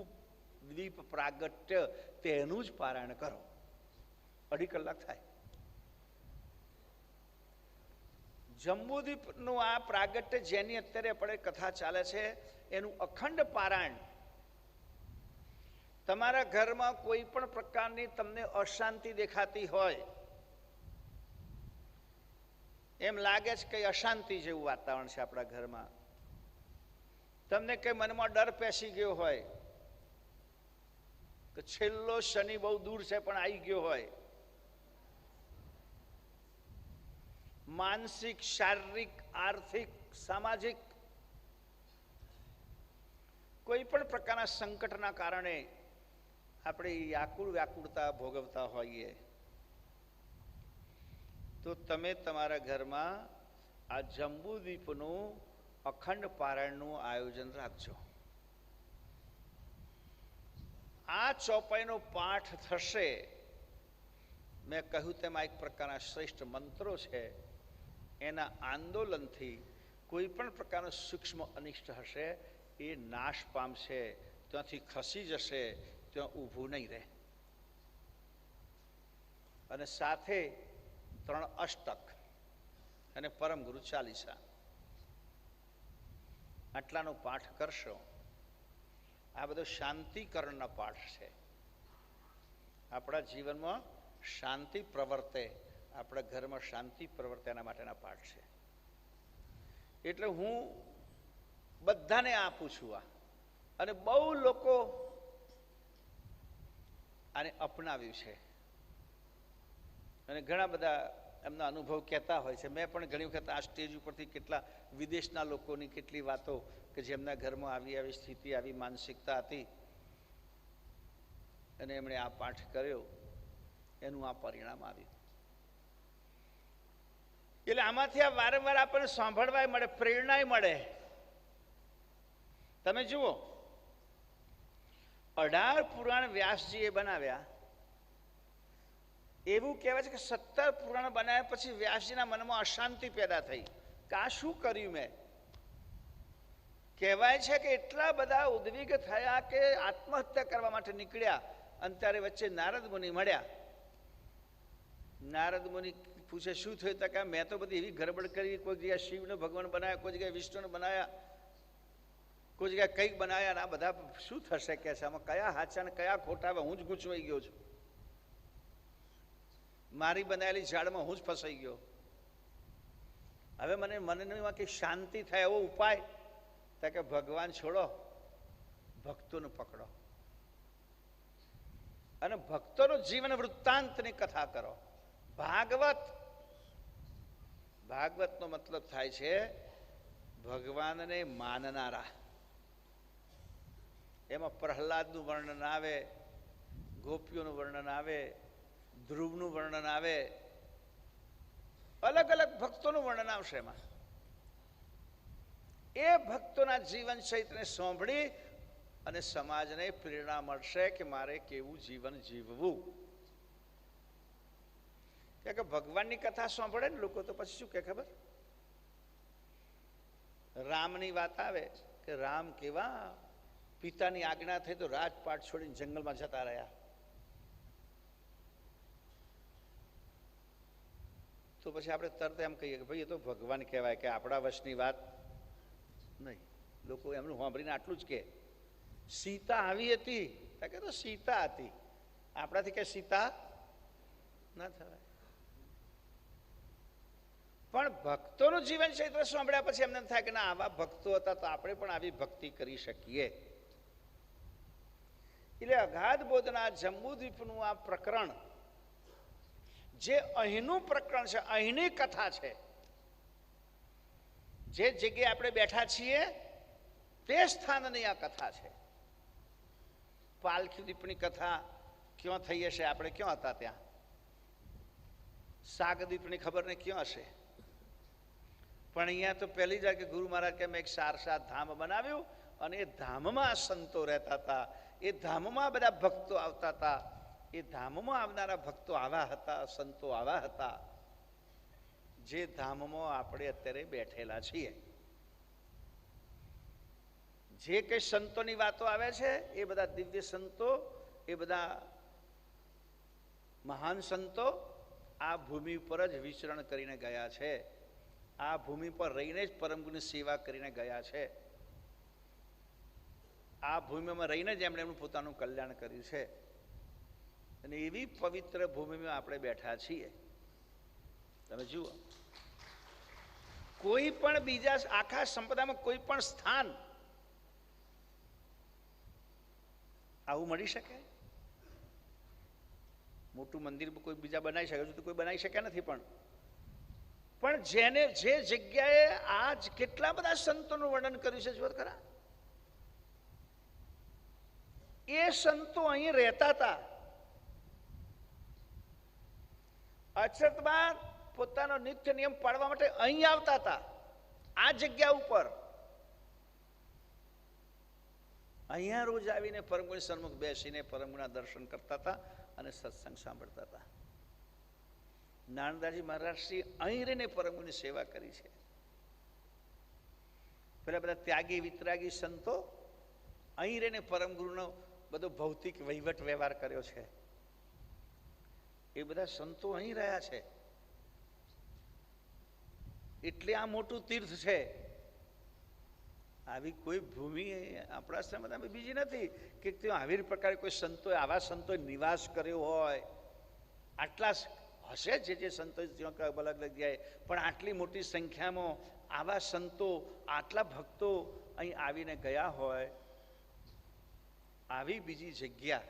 દ્વીપ પ્રાગટ્ય, તેનું જ પારાયણ કરો. 2.5 કલાક થાય. જંબુદ્વીપનું આ પ્રાગટ્ય જેની અત્યારે આપણે કથા ચાલે છે એનું અખંડ પારાયણ. તમારા ઘરમાં કોઈ પણ પ્રકારની તમને અશાંતિ દેખાતી હોય, એમ લાગે છે કે અશાંતિ જેવું વાતાવરણ છે આપણા ઘરમાં, તમને કઈ મનમાં ડર પેસી ગયો હોય કે છેલ્લો શનિ બહુ દૂર છે પણ આવી ગયો હોય, માનસિક, શારીરિક, આર્થિક, સામાજિક કોઈ પણ પ્રકારના સંકટના કારણે આપણે વ્યાકુળતા ભોગવતા હોઈએ, તો તમે તમારા ઘરમાં આ જંબુદ્વીપનું અખંડ પારાયણનું આયોજન રાખજો. આ ચોપાઈનો પાઠ થશે. મેં કહ્યું તેમ એક પ્રકારના શ્રેષ્ઠ મંત્રો છે, એના આંદોલનથી કોઈ પણ પ્રકારનો સૂક્ષ્મ અનિષ્ટ હશે એ નાશ પામશે, ત્યાંથી ખસી જશે, ત્યાં ઊભું નહીં રહે. અને સાથે 3 અષ્ટક અને પરમ ગુરુ ચાલીસા, આટલાનો પાઠ કરશો. આ બધો શાંતિકરણના પાઠ છે. આપણા જીવનમાં શાંતિ પ્રવર્તે, આપણા ઘરમાં શાંતિ પ્રવર્તે એના માટેના પાઠ છે. એટલે હું બધાને આપું છું આ, અને બહુ લોકો આને અપનાવ્યું છે અને ઘણા બધા એમના અનુભવ કહેતા હોય છે. મેં પણ ઘણી વખત આ સ્ટેજ ઉપરથી કેટલા વિદેશના લોકોની કેટલી વાતો કે જેમના ઘરમાં આવી સ્થિતિ, આવી માનસિકતા હતી અને એમણે આ પાઠ કર્યો, એનું આ પરિણામ આવ્યું. એટલે આમાંથી આ વારંવાર આપણને સાંભળવાય મળે, પ્રેરણાય મળે. તમે જુઓ, 18 પુરાણ વ્યાસજીએ બનાવ્યા. એવું કહેવાય છે કે 17 પુરાણ બનાવ્યા પછી વ્યાસજીના મનમાં અશાંતિ પેદા થઈ કે આ શું કર્યું મેં. કહેવાય છે કે એટલા બધા ઉદ્વિગ્ન થયા કે આત્મહત્યા કરવા માટે નીકળ્યા. અને ત્યારે વચ્ચે નારદ મુનિ મળ્યા. નારદ મુનિ પૂછે શું થયું? તો કે મેં તો બધી એવી ગડબડ કરી, કોઈ જગ્યાએ શિવને ભગવાન બનાવ્યા, કોઈ જગ્યાએ વિષ્ણુને બનાવ્યા, કોઈ જગ્યાએ કંઈક બનાવ્યા, આ બધા શું થશે કે છે, આમાં કયા હાચા ને કયા ખોટા? હું જ ગૂંચવાઈ ગયો છું, મારી બનાવેલી ઝાડમાં હું જ ફસાઈ ગયો. હવે મને કંઈક શાંતિ થાય એવો ઉપાય? તો કે ભગવાન છોડો, ભક્તોને પકડો અને ભક્તોનું જીવન વૃત્તાંતની કથા કરો. ભાગવતનો મતલબ થાય છે ભગવાનને માનનારા. એમાં પ્રહલાદનું વર્ણન આવે, ગોપીઓનું વર્ણન આવે, ધ્રુવનું વર્ણન આવે, અલગ અલગ ભક્તોનું વર્ણન આવશે એમાં. એ ભક્તોના જીવન ચરિત્રને સાંભળી અને સમાજને પ્રેરણા મળશે કે મારે કેવું જીવન જીવવું. કે ભગવાનની કથા સાંભળે ને લોકો તો પછી શું કે ખબર? રામની વાત આવે કે રામ કેવા પિતાની આજ્ઞા થઈ તો રાજપાટ છોડીને જંગલમાં જતા રહ્યા. તો પછી આપણે તરત એમ કહીએ કે ભાઈ એ તો ભગવાન કહેવાય, કે આપણા વશની વાત નહીં. લોકો એમનું સાંભળીને આટલું જ કે સીતા આવી હતી, કે તો સીતા હતી, આપણાથી કે સીતા ના થવાય. પણ ભક્તોનું જીવન ચરિત્ર સાંભળ્યા પછી એમને થાય કે ના, આવા ભક્તો હતા તો આપણે પણ આવી ભક્તિ કરી શકીએ. એટલે અગાધ બોધના જંબુદ્વીપનું આ પ્રકરણ, જે અહીંનું પ્રકરણ છે, અહીંની કથા છે, જે જગ્યાએ આપણે બેઠા છીએ તે સ્થાનની આ કથા છે. પાલખી દીપની કથા ક્યાં થઈ હશે? આપણે ક્યાં હતા ત્યાં? સાગદીપની ખબર ને ક્યાં હશે? પણ અહીંયા તો પહેલી જ કે ગુરુ મહારાજ કે મેં એક સારસા ધામ બનાવ્યું અને એ ધામમાં સંતો રહેતા હતા, એ ધામમાં બધા ભક્તો આવતા હતા. એ ધામમાં આવનારા ભક્તો આવા હતા, સંતો આવા હતા, જે ધામમાં આપણે અત્યારે બેઠેલા છીએ. જે કઈ સંતોની વાતો આવે છે એ બધા દિવ્ય સંતો, એ બધા મહાન સંતો આ ભૂમિ પર જ વિચરણ કરીને ગયા છે. આ ભૂમિ પર રહીને જ પરમગુરુની સેવા કરીને ગયા છે. આ ભૂમિમાં રહીને જ એમણે એમનું પોતાનું કલ્યાણ કર્યું છે. અને એવી પવિત્ર ભૂમિમાં આપણે બેઠા છીએ. તમે જુઓ, કોઈ પણ બીજા આખા સંપ્રદાયમાં કોઈ પણ સ્થાન આવું મળી શકે? મોટું મંદિર કોઈ બીજા બનાવી શકે, હજુ તો કોઈ બનાવી શક્યા નથી. પણ જેને જે જગ્યાએ આજ કેટલા બધા સંતોનું વર્ણન કર્યું છે, જોત ખરા. એ સંતો અહીં રહેતા હતા. અક્ષરધામ પોતાનો નિત્ય નિયમ પાળવા માટે અહીં આવતા હતા. આ જગ્યા ઉપર અહીંયા રોજ આવીને પરમગુરુની સન્મુખ બેસીને પરમગુરુના દર્શન કરતા હતા અને સત્સંગ સાંભળતા હતા. નાનદાજી મહારાજશ્રી અહીં રહીને પરમગુરુની સેવા કરી છે. પેલા બધા ત્યાગી વિતરાગી સંતો અહીં રહીને પરમગુરુનો બધો ભૌતિક વહીવટ વ્યવહાર કર્યો છે. એ બધા સંતો અહીં રહ્યા છે. એટલે આ મોટું તીર્થ છે. આવી કોઈ ભૂમિ આપણા આશ્રમમાં બીજી નથી કે ત્યાં આવી પ્રકારે કોઈ સંતોએ આવા સંતોએ નિવાસ કર્યો હોય. આટલા હશે જે સંતો ત્યાં અલગ અલગ જગ્યાએ, પણ આટલી મોટી સંખ્યામાં આવા સંતો, આટલા ભક્તો અહીં આવીને ગયા હોય, આવી બીજી જગ્યા,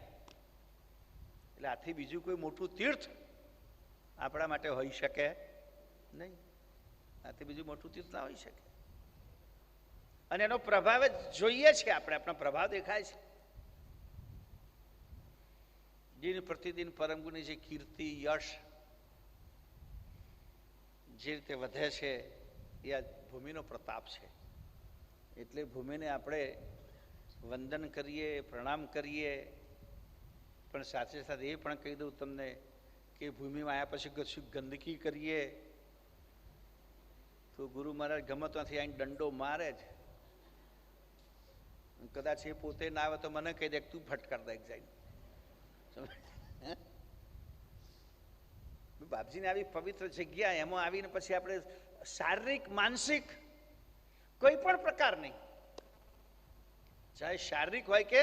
એટલે આથી બીજું કોઈ મોટું તીર્થ આપણા માટે હોઈ શકે નહીં. આથી બીજું મોટું તીર્થ ના હોઈ શકે. અને એનો પ્રભાવ જોઈએ છે આપણે, આપણા પ્રભાવ દેખાય છે. દિન પ્રતિદિન પરમગુરુની જે કીર્તિ, યશ જે રીતે વધે છે એ આ ભૂમિનો પ્રતાપ છે. એટલે ભૂમિને આપણે વંદન કરીએ, પ્રણામ કરીએ, પણ સાથે સાથે એ પણ કહી દઉં તમને કે ભૂમિમાં આવ્યા પછી કશું ગંદકી કરીએ તો ગુરુ મહારાજ ગમે ત્યાંથી આવીને દંડો મારે જ. કદાચ એ પોતે ના આવે તો મને કહી દે તું ફટકાર દે જાય. બાપજીને આવી પવિત્ર જગ્યા, એમાં આવીને પછી આપણે શારીરિક માનસિક કોઈ પણ પ્રકારની, ચાહે શારીરિક હોય કે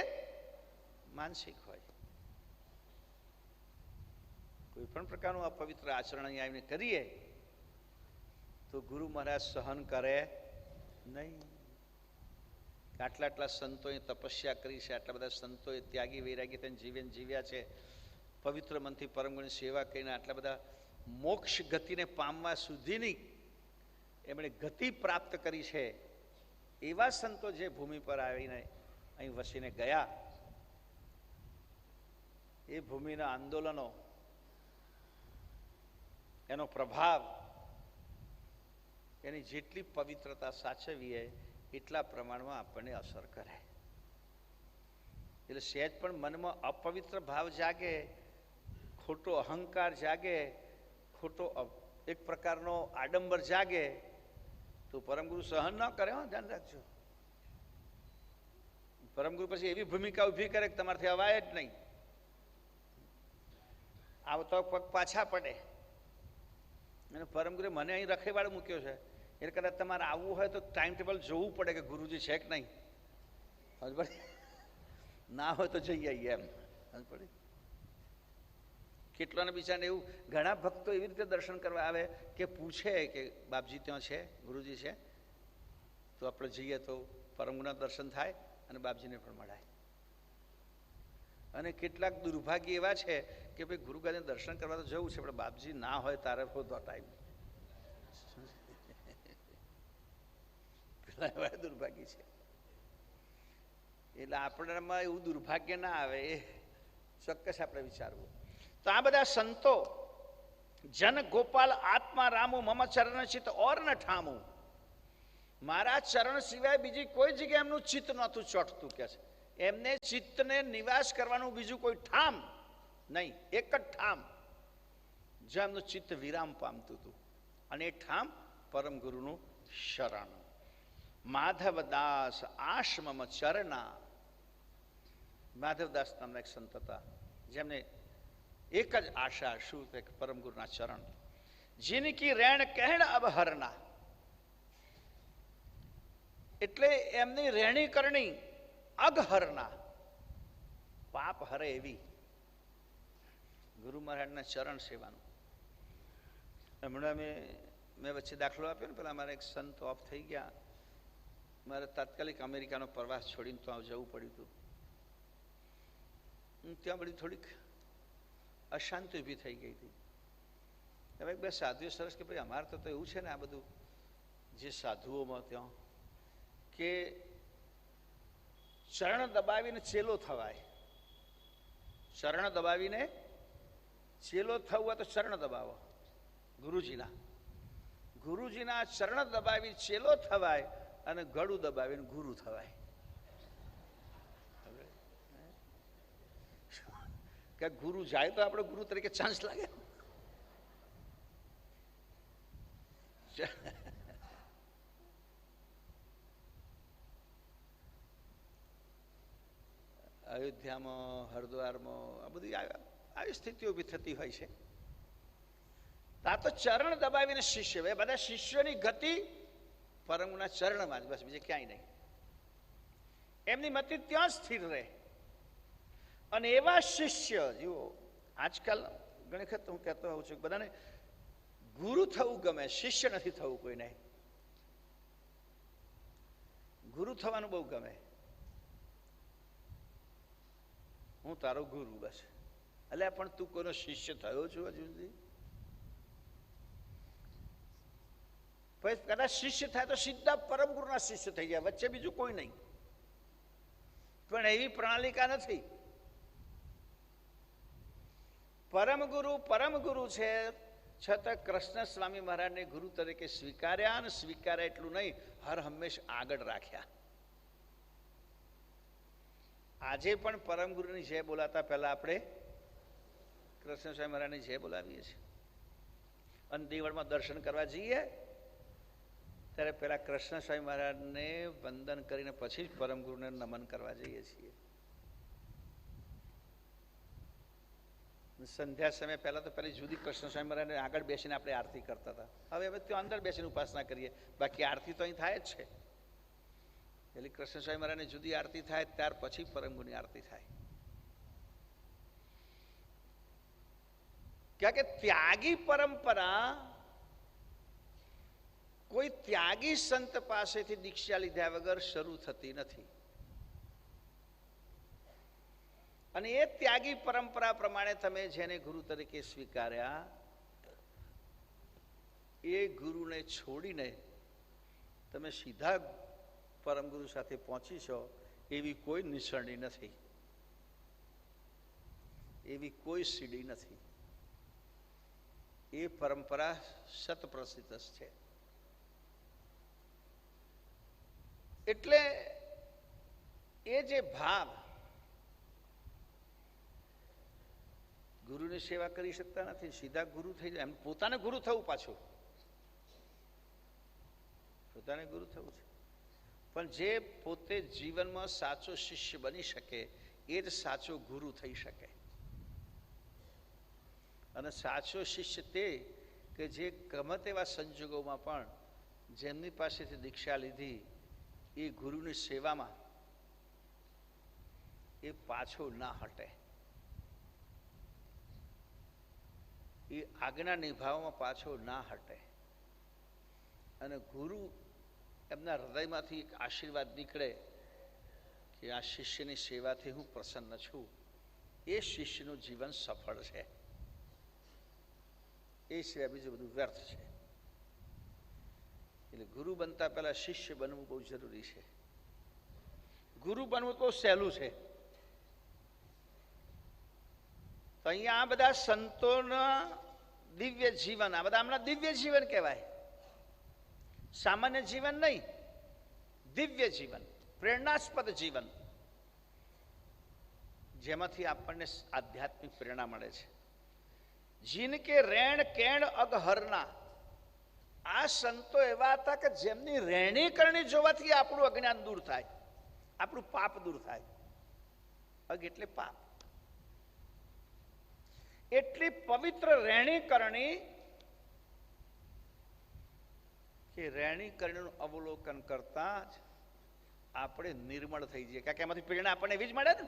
માનસિક હોય, કોઈ પણ પ્રકારનું અપવિત્ર આચરણ અહીં આવીને કરીએ તો ગુરુ મહારાજ સહન કરે નહીં. આટલા સંતોએ તપસ્યા કરી છે, આટલા બધા સંતોએ ત્યાગી વૈરાગી થઈને જીવન જીવ્યા છે, પવિત્ર મનથી પરમગુરુની સેવા કરીને આટલા બધા મોક્ષ ગતિને પામવા સુધીની એમણે ગતિ પ્રાપ્ત કરી છે. એવા સંતો જે ભૂમિ પર આવીને અહીં વસીને ગયા, એ ભૂમિના આંદોલનો, એનો પ્રભાવ, એની જેટલી પવિત્રતા સાચવીએ એટલા પ્રમાણમાં આપણને અસર કરે. એટલે સહેજ પણ મનમાં અપવિત્ર ભાવ જાગે, ખોટો અહંકાર જાગે, ખોટો એક પ્રકારનો આડંબર જાગે તો પરમગુરુ સહન ન કરે. ધ્યાન રાખજો. પરમગુરુ પછી એવી ભૂમિકા ઊભી કરે કે તમારાથી અવાય જ નહીં, આવતો પગ પાછા પડે. અને પરમગુરુએ મને અહીં રખેવાળ મૂક્યો છે, એટલે કદાચ તમારે આવવું હોય તો ટાઈમ ટેબલ જોવું પડે કે ગુરુજી છે કે નહીં. ના હોય તો જઈ આવીએ એમ. પડે કેટલાને બિચારાને એવું, ઘણા ભક્તો એવી રીતે દર્શન કરવા આવે કે પૂછે કે બાપજી ત્યાં છે, ગુરુજી છે, તો આપણે જઈએ તો પરમગુરુના દર્શન થાય અને બાપજીને પણ મળાય. અને કેટલાક દુર્ભાગ્ય એવા છે કે ભાઈ ગુરુગાને દર્શન કરવા તો જવું છે, પણ બાપજી ના હોય તારે હોતો ટાઈમ. પેલા દુર્ભાગ્ય છે. એટલે આપણામાં એવું દુર્ભાગ્ય ના આવે એ ચોક્કસ આપણે વિચારવું. તો આ બધા સંતો, જન ગોપાલ આત્મા રામુ મમ ચરણ ચિત ઓર ન ઠામું, મારા ચરણ સિવાય બીજી કોઈ જગ્યાએ એમનું ચિત્ત નહોતું ચોંટતું કે છે. એમને ચિત્તને નિવાસ કરવાનું બીજું કોઈ ઠામ નહીં, એક જ ઠામ જ્યાં એમનું ચિત્ત વિરામ પામતું હતું, અને એ ઠામ પરમ ગુરુનું શરણ. માધવદાસ આશ્રમ ચરણા. માધવદાસ નામના એક સંત હતા જેમને એક જ આશા શું છે કે પરમ ગુરુના ચરણ. જિનકી રેણ કહેણ અબહરના, એટલે એમની રહેણી કરણી અગહરના, પાપ હરે એવી ગુરુ મહારાજના ચરણ સેવાનું. હમણાં મેં વચ્ચે દાખલો આપ્યો ને, પેલા મારા એક સંત ઓફ થઈ ગયા, મારે તાત્કાલિક અમેરિકાનો પ્રવાસ છોડીને તો જવું પડ્યું હતું. ત્યાં બધી થોડીક અશાંતિ ઊભી થઈ ગઈ હતી. હવે બે સાધુઓ સરસ કે ભાઈ અમારે તો એવું છે ને આ બધું જે સાધુઓમાં ત્યાં કે ચરણ દબાવીને ચેલો થવાય. ચરણ દબાવીને ચેલો થવું હોય તો ચરણ દબાવો ગુરુજીના. ગુરુજીના ચરણ દબાવી ચેલો થવાય અને ગળું દબાવીને ગુરુ થવાય. કે ગુરુ જાય તો આપણે ગુરુ તરીકે ચાન્સ લાગે. અયોધ્યામાં, હરિદ્વારમાં આ બધી આવી સ્થિતિઓ ઊભી થતી હોય છે. આ તો ચરણ દબાવીને શિષ્ય, બધા શિષ્યોની ગતિ પરમના ચરણમાં જ, બસ બીજે ક્યાંય નહીં. એમની મતિ ત્યાં સ્થિર રહે. અને એવા શિષ્ય જુઓ, આજકાલ ઘણી વખત હું કહેતો હોઉં છું બધાને ગુરુ થવું ગમે, શિષ્ય નથી થવું કોઈને. ગુરુ થવાનું બહુ ગમે. હું તારો ગુરુ, બસ. એટલે પણ તું કોઈનો શિષ્ય થયો છું હજુ સુધી? પછી કદાચ શિષ્ય થાય તો સીધા પરમ ગુરુના શિષ્ય થઈ ગયા, વચ્ચે બીજું કોઈ નહીં. પણ એવી પ્રણાલિકા નથી. પરમ ગુરુ છે, છતાં કૃષ્ણ સ્વામી મહારાજને ગુરુ તરીકે સ્વીકાર્યા, અને સ્વીકાર્યા એટલું નહીં, હર હંમેશ આગળ રાખ્યા. આજે પણ પરમ ગુરુની જય બોલાતા પહેલા આપણે કૃષ્ણ સ્વામી મહારાજની જય બોલાવીએ છીએ. અને દેવળમાં દર્શન કરવા જઈએ ત્યારે પેલા કૃષ્ણ સ્વામી મહારાજને વંદન કરીને પછી જ પરમ ગુરુને નમન કરવા જઈએ છીએ. સંધ્યા સમય પહેલા તો પેલી જુદી કૃષ્ણ સ્વામી મહારાજને આગળ બેસીને આપણે આરતી કરતા હતા. હવે ત્યાં અંદર બેસીને ઉપાસના કરીએ, બાકી આરતી તો અહીં થાય જ છે. એટલે કૃષ્ણ સ્વામી મહારાજની જુદી આરતી થાય, ત્યાર પછી પરમ ગુરુની આરતી થાય. કારણ કે ત્યાગી પરંપરા કોઈ ત્યાગી સંત પાસેથી દીક્ષા લીધા વગર શરૂ થતી નથી. અને એ ત્યાગી પરંપરા પ્રમાણે તમે જેને ગુરુ તરીકે સ્વીકાર્યા, એ ગુરુને છોડીને તમે સીધા પરમ ગુરુ સાથે પહોંચી છો, એવી કોઈ નિસરણી નથી, એવી કોઈ સીડી નથી. એ પરંપરા શતપ્રસિદ્ધ છે. એટલે એ જે ભાવ, ગુરુની સેવા કરી શકતા નથી, સીધા ગુરુ થઈ જાય, એમ પોતાને ગુરુ થવું, પાછું પોતાને ગુરુ થવું છે. પણ જે પોતે જીવનમાં સાચો શિષ્ય બની શકે એ જ સાચો ગુરુ થઈ શકે. અને સાચો શિષ્ય તે કે જે ગમે તેવા સંજોગોમાં પણ જેમની પાસેથી દીક્ષા લીધી એ ગુરુની સેવામાં એ પાછો ના હટે, એ આજ્ઞા નિભાવવામાં પાછો ના હટે. અને ગુરુ એમના હૃદયમાંથી એક આશીર્વાદ નીકળે કે આ શિષ્યની સેવાથી હું પ્રસન્ન છું, એ શિષ્યનું જીવન સફળ છે. એ સિવાય બીજું બધું વ્યર્થ છે. એટલે ગુરુ બનતા પહેલા શિષ્ય બનવું બહુ જરૂરી છે. ગુરુ બનવું તો સહેલું છે. તો અહીંયા આ બધા સંતોના દિવ્ય જીવન, આ બધા હમણાં દિવ્ય જીવન કહેવાય, સામાન્ય જીવન નહીં. દિવ્ય જીવન, પ્રેરણાસ્પદ જીવન, જેમાંથી આપણને આધ્યાત્મિક પ્રેરણા મળે છે. જીનકે રેણ કેણ અગહરના, આ સંતો એવા હતા કે જેમની રહેણી કરણી જોવાથી આપણું અજ્ઞાન દૂર થાય, આપણું પાપ દૂર થાય. અગ એટલે પાપ. એટલી પવિત્ર રહેણી કરણી કે રહેણી કરણીનું અવલોકન કરતા જ આપણે નિર્મળ થઈ જઈએ, કારણ કે એમાંથી પ્રેરણા આપણને એવી જ મળે ને.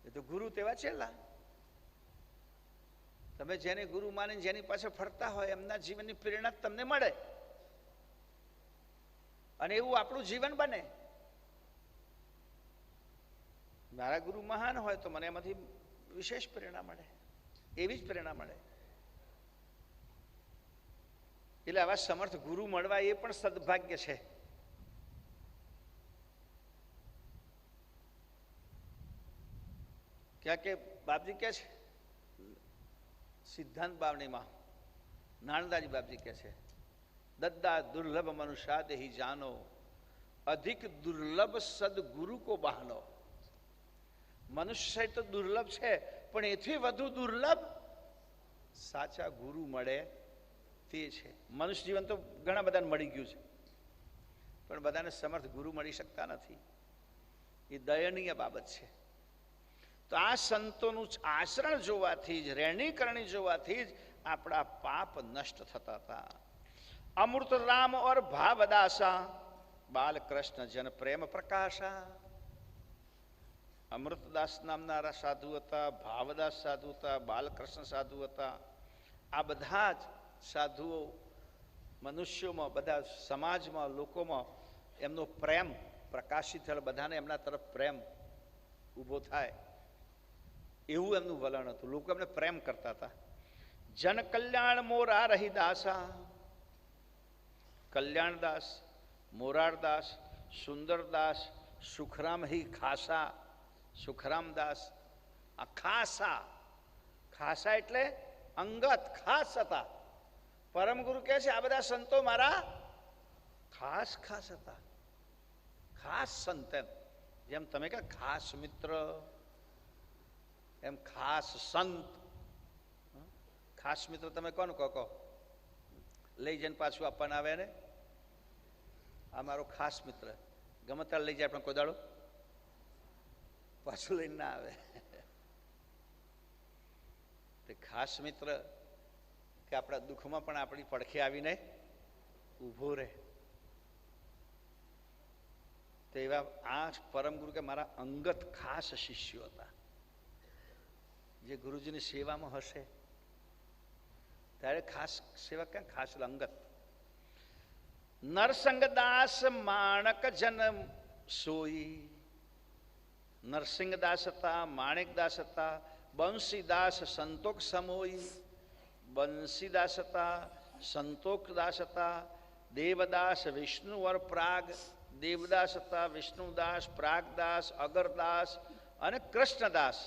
એ તો ગુરુ તેવા છેલ્લા. તમે જેને ગુરુ માની જેની પાસે ફરતા હોય એમના જીવનની પ્રેરણા તમને મળે અને એવું આપણું જીવન બને. મારા ગુરુ મહાન હોય તો મને એમાંથી વિશેષ પ્રેરણા મળે, એવી જ પ્રેરણા મળે. એટલે આવા સમર્થ ગુરુ મળવા એ પણ સદભાગ્ય છે. ક્યાં કે બાપજી કે છે સિદ્ધાંત બાવણીમાં, નાનદાજી બાપજી કે છે, દદ્દા દુર્લભ મનુષ્યા દેહી જાનો, અધિક દુર્લભ સદગુરુ કો બહાનો. મનુષ્ય તો દુર્લભ છે, પણ એથી વધુ દુર્લભ સાચા ગુરુ મળે તે છે. મનુષ્ય જીવન તો ઘણા બધાને મળી ગયું છે, પણ બધાને સમર્થ ગુરુ મળી શકતા નથી. એ દયનીય બાબત છે. તો આ સંતોનું આચરણ જોવાથી જ, રહેણી કરણી જોવાથી જ આપણા પાપ નષ્ટ થતા હતા. અમૃત રામ ઓર ભાવદાસા, બાલકૃષ્ણ જન પ્રેમ પ્રકાશા. અમૃતદાસ નામના સાધુ હતા, ભાવદાસ સાધુ હતા, બાલકૃષ્ણ સાધુ હતા. આ બધા જ સાધુઓ મનુષ્યોમાં, બધા સમાજમાં, લોકોમાં એમનો પ્રેમ પ્રકાશિત થયેલો, બધાને એમના તરફ પ્રેમ ઊભો થાય એવું એમનું વલણ હતું. લોકો એમને પ્રેમ કરતા હતા. જન કલ્યાણ મોરા રહીદાસા, કલ્યાણદાસ, મોરારદાસ, સુંદરદાસ, સુખરામ હી ખાસા. સુખરામદાસ આ ખાસા, ખાસા એટલે અંગત ખાસ હતા. પરમ ગુરુ કહે છે આ બધા સંતો મારા ખાસ ખાસ હતા. ખાસ સંત, જેમ તમે કહે ખાસ મિત્ર, એમ ખાસ સંત. ખાસ મિત્ર તમે કોણ કહો? લઈ જઈને પાછું આપવાના આવે ને, આ મારો ખાસ મિત્ર. ગમે ત્યારે લઈ જાય પણ કોઈ દાડો પાછું લઈને ના આવે. તે ખાસ મિત્ર કે આપણા દુઃખમાં પણ આપણી પડખે આવીને ઊભો રહે. તો એવા આ પરમ ગુરુ કે મારા અંગત ખાસ શિષ્યો હતા, જે ગુરુજીની સેવામાં હશે ત્યારે ખાસ સેવા, ક્યાં ખાસ અંગત. નરસંગદાસ માણક જન સોઈ. નરસિંહદાસ હતા, માણેકદાસ હતા, બંસીદાસ સંતોક સમોઈ. બંસીદાસ હતા, સંતોકદાસ હતા, દેવદાસ વિષ્ણુવર પ્રાગ. દેવદાસ હતા, વિષ્ણુદાસ, પ્રાગદાસ, અગરદાસ અને કૃષ્ણદાસ.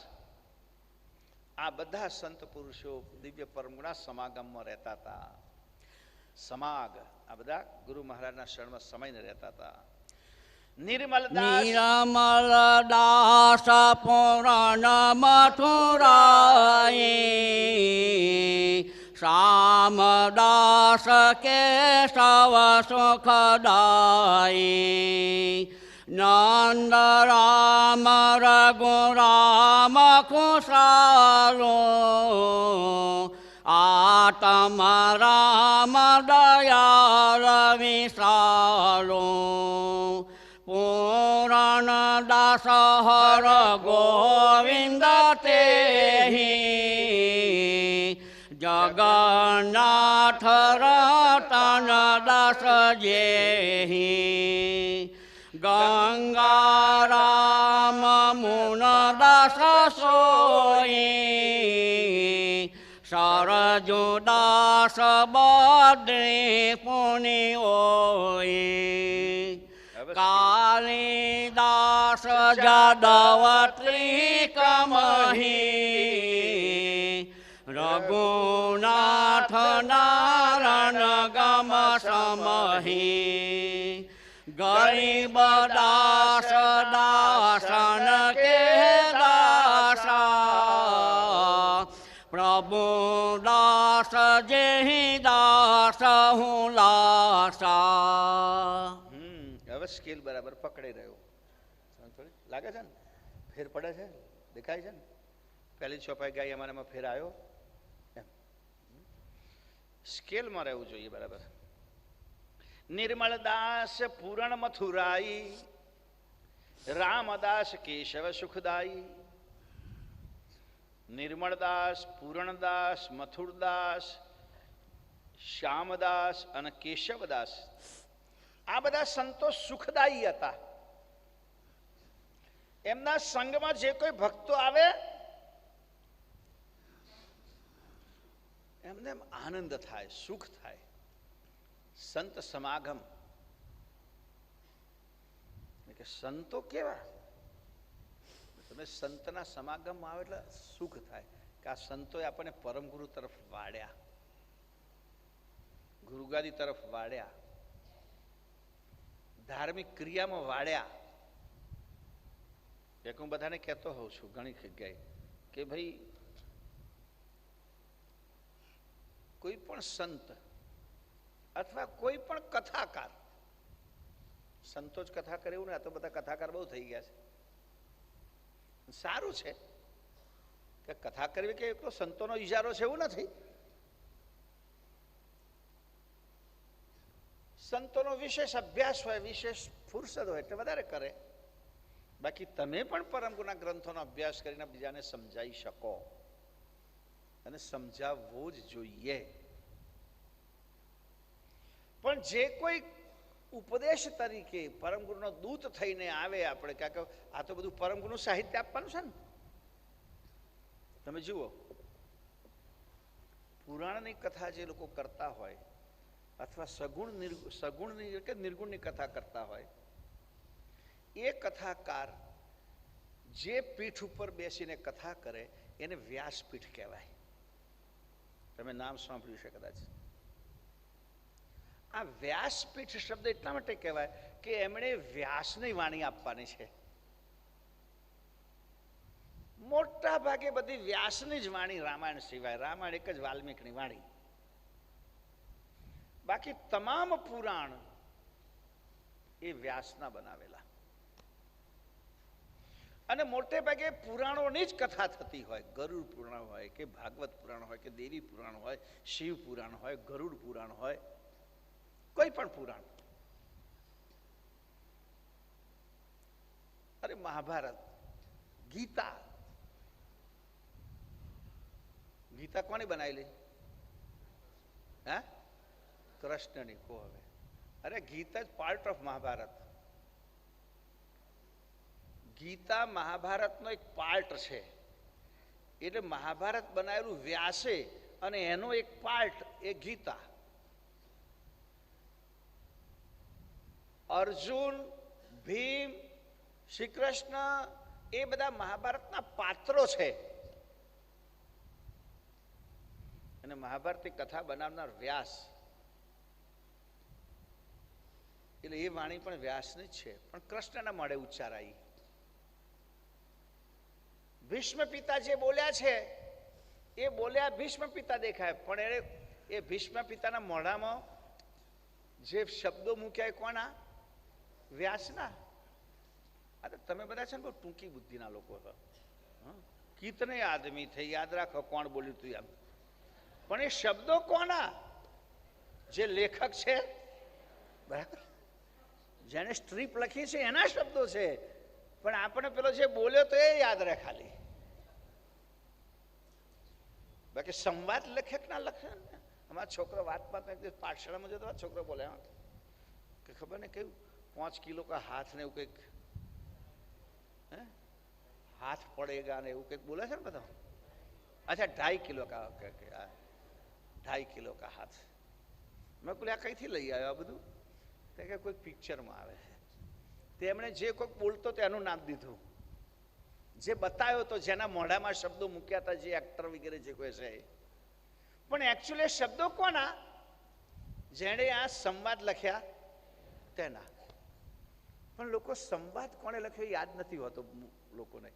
આ બધા સંત પુરુષો દિવ્ય પરમગુણા સમાગમમાં રહેતા હતા. સમાગ આ બધા ગુરુ મહારાજના શરણમાં સમયને રહેતા હતા. નિર્મલદાસ પુરાણ મથુરાએ, શ્યામદાસ કેશવ સુખદાયે. નંદ રામ રઘુરામ ખુશાલો, આત્મ રામ દયાળ વિશાલો. પુરાણ દાસ હર ગોવિંદ તેહી, જગન્નાથ રતન દાસ જેહી. ગંગા રામ મુન દાસ સોઈ, સરજુ દાસ બદ્રી પુનિ ઓઈ. કાલિદાસ જાદવ ત્રિકમહી, રઘુનાથ નારણ ગમ સમહી ગરીબ દાસ દાસન કે દાસા પ્રભુ દાસ જેહી દાસ હું લાસા. હવે સ્કેલ બરાબર પકડી રહ્યો લાગે છે ને, ફેર પડે છે, દેખાય છે ને. પહેલી ચોપાઈ ગાઈ અમારામાં ફેર આવ્યો, સ્કેલમાં રહેવું જોઈએ બરાબર. નિર્મળ દાસ પૂરણ મથુરાઈ રામદાસ કેશવ સુખદાઈ. નિર્મળદાસ, પૂરણદાસ, મથુરદાસ, શ્યામદાસ અને કેશવદાસ આ બધા સંતો સુખદાયી હતા. એમના સંગમાં જે કોઈ ભક્તો આવે એમને આનંદ થાય, સુખ થાય. સંત સમાગમ કે સંતો કેવા, તમે સંતના સમાગમમાં આવે એટલે સુખ થાય કે આ સંતોએ આપણને પરમ ગુરુ તરફ વાળ્યા, ગુરુગાદી તરફ વાળ્યા, ધાર્મિક ક્રિયામાં વાળ્યા. એક હું બધાને કહેતો હોઉં છું ઘણી જગ્યાએ કે ભાઈ કોઈ પણ સંત અથવા કોઈ પણ કથાકાર, સંતો જ કથા કરે એવું ને, આ તો બધા કથાકાર બહુ થઈ ગયા છે. સારું છે કે કથા કરવી કે એટલો સંતોનો ઇજારો છે એવું નથી. સંતોનો વિશેષ અભ્યાસ હોય, વિશેષ ફુરસદ હોય એટલે વધારે કરે. બાકી તમે પણ પરમ ગુરુના ગ્રંથોનો અભ્યાસ કરીને બીજાને સમજાવી શકો અને સમજાવવો જ જોઈએ. પણ જે કોઈ ઉપદેશ તરીકે પરમ ગુરુનો દૂત થઈને આવે, આપણે કે આ તો બધું પરમ ગુરુનું સાહિત્ય આપવાનું છે ને. તમે જુઓ, પુરાણની કથા જે લોકો કરતા હોય અથવા સગુણની કે નિર્ગુણની કથા કરતા હોય, એ કથાકાર જે પીઠ ઉપર બેસીને કથા કરે એને વ્યાસપીઠ કહેવાય. તમે નામ સાંભળ્યું છે કદાચ. આ વ્યાસપીઠ શબ્દ એટલા માટે કહેવાય કે એમણે વ્યાસની વાણી આપવાની છે. મોટા ભાગે બધી વ્યાસની જ વાણી રામાયણ સિવાય. રામાયણ એક જ વાલ્મીકની વાણી. બાકી તમામ પુરાણ એ વ્યાસના બનાવેલા. અને મોટે ભાગે પુરાણોની જ કથા થતી હોય. ગરુડ પુરાણ હોય કે ભાગવત પુરાણ હોય કે દેવી પુરાણ હોય, શિવ પુરાણ હોય, ગરુડ પુરાણ હોય, કોઈ પણ પુરાણ. અરે મહાભારત, ગીતા, ગીતા કોની બનાવેલી? હે? કૃષ્ણની. કો હવે, અરે ગીતા જ પાર્ટ ઓફ મહાભારત. ગીતા મહાભારતનો એક પાર્ટ છે. એટલે મહાભારત બનાવેલું વ્યાસે અને એનો એક પાર્ટ એ ગીતા. અર્જુન, ભીમ, શ્રી કૃષ્ણ એ બધા મહાભારતના પાત્રો છે. અને મહાભારતની કથા બનાવનાર વ્યાસ, એટલે એ વાણી પણ વ્યાસની જ છે. પણ કૃષ્ણના મોઢે ઉચ્ચારાઈ. ભીષ્મ પિતા જે બોલ્યા છે એ બોલ્યા ભીષ્મ પિતા દેખાય, પણ એ ભીષ્મ પિતાના મોઢામાં જે શબ્દો મૂક્યા એ કોના? વ્યાસના. અરે તમે બધા છે ને બહુ ટૂંકી બુદ્ધિના લોકો છો. કિતને આદમી થઈ યાદ રાખો કોણ બોલ્યું તું એમ. પણ એ શબ્દો કોના? જે લેખક છે, બરાબર, જેને સ્ટ્રીપ લખી છે એના શબ્દો છે. પણ આપણે પેલો જે બોલ્યો તો એ યાદ રહે ખાલી. બાકી સંવાદ લેખક ના લખે ને. અમારા છોકરો વાતમાં પાઠશાળામાં જતો છોકરો બોલે કે ખબર ને કેવું 5 કિલો કા હાથ ને એવું કંઈક, હાથ પડેગા ને એવું કંઈક બોલે છે ને બધા. અચ્છા 2.5 કિલો કા, 2.5 કિલો કા હાથ. મેં બોલે આ કઈથી લઈ આવ્યો આ બધું? કે કોઈ પિક્ચરમાં આવે છે. તેમણે જે કોઈ બોલતો તેનું નામ દીધું, જે બતાવ્યો તો, જેના મોઢામાં શબ્દો મૂક્યા હતા, જે એક્ટર વગેરે જે કોઈ છે પણ એકચ્યુઅલી શબ્દો કોના? જેણે આ સંવાદ લખ્યા તેના. પણ લોકો સંવાદ કોણે લખ્યો યાદ નથી હોતો લોકોને.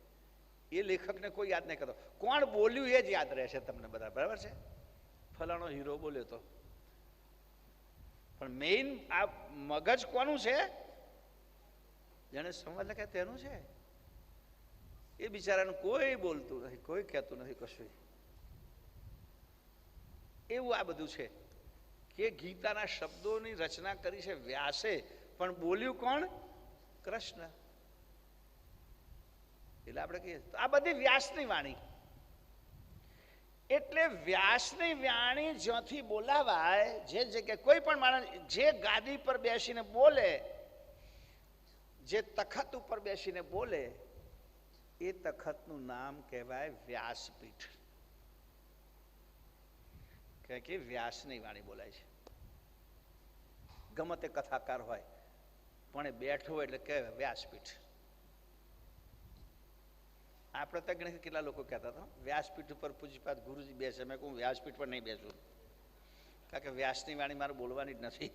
એ લેખકને કોઈ યાદ નહીં કરતો. કોણ બોલ્યું એ જ યાદ રહેશે તમને બધા, બરાબર છે? ફલાણો હીરો બોલ્યો તો, પણ મેઇન આ મગજ કોનું છે? જેને સંવાદ લખ્યા તેનું છે. એ બિચારાનું કોઈ બોલતું નથી, કોઈ કહેતું નથી કશું. એવું આ બધું છે કે ગીતાના શબ્દોની રચના કરી છે વ્યાસે, પણ બોલ્યું કોણ? કૃષ્ણ. એટલે આપણે કહીએ આ બધી વ્યાસની વાણી. એટલે વ્યાસની વાણી જ્યાંથી બોલાવાય, જે જગ્યાએ કોઈ પણ માણસ જે ગાદી પર બેસીને બોલે, જે તખત ઉપર બેસીને બોલે, એ તખતનું નામ કહેવાય વ્યાસપીઠ. કે વ્યાસની વાણી બોલાય છે. ગમે તે કથાકાર હોય પણ એ બેઠો હોય એટલે કહેવાય વ્યાસપીઠ. આપણે તો ગણિત કેટલા લોકો કહેતા હતા વ્યાસપીઠ ઉપર પૂજ્યપાદ ગુરુજી બેસે. મેં કહું વ્યાસપીઠ પર નહીં બેસું, કારણ કે વ્યાસની વાણી મારે બોલવાની જ નથી.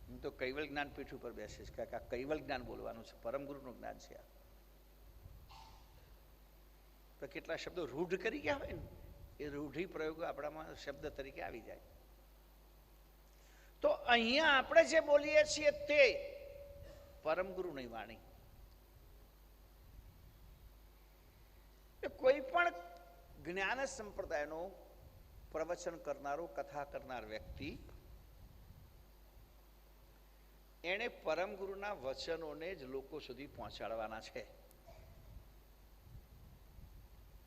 હું તો કૈવલ જ્ઞાનપીઠ ઉપર બેસીશ, કારણ કે આ કૈવલ જ્ઞાન બોલવાનું છે, પરમ ગુરુનું જ્ઞાન છે. તો કેટલા શબ્દો રૂઢ કરી ગયા હોય ને, એ રૂઢિ પ્રયોગો આપણામાં શબ્દ તરીકે આવી જાય. તો અહીંયા આપણે જે બોલીએ છીએ તે પરમ ગુરુની વાણી. કોઈ પણ જ્ઞાન સંપ્રદાયનો પ્રવચન કરનારો, કથા કરનાર વ્યક્તિ એને પરમ ગુરુના વચનોને જ લોકો સુધી પહોંચાડવાના છે.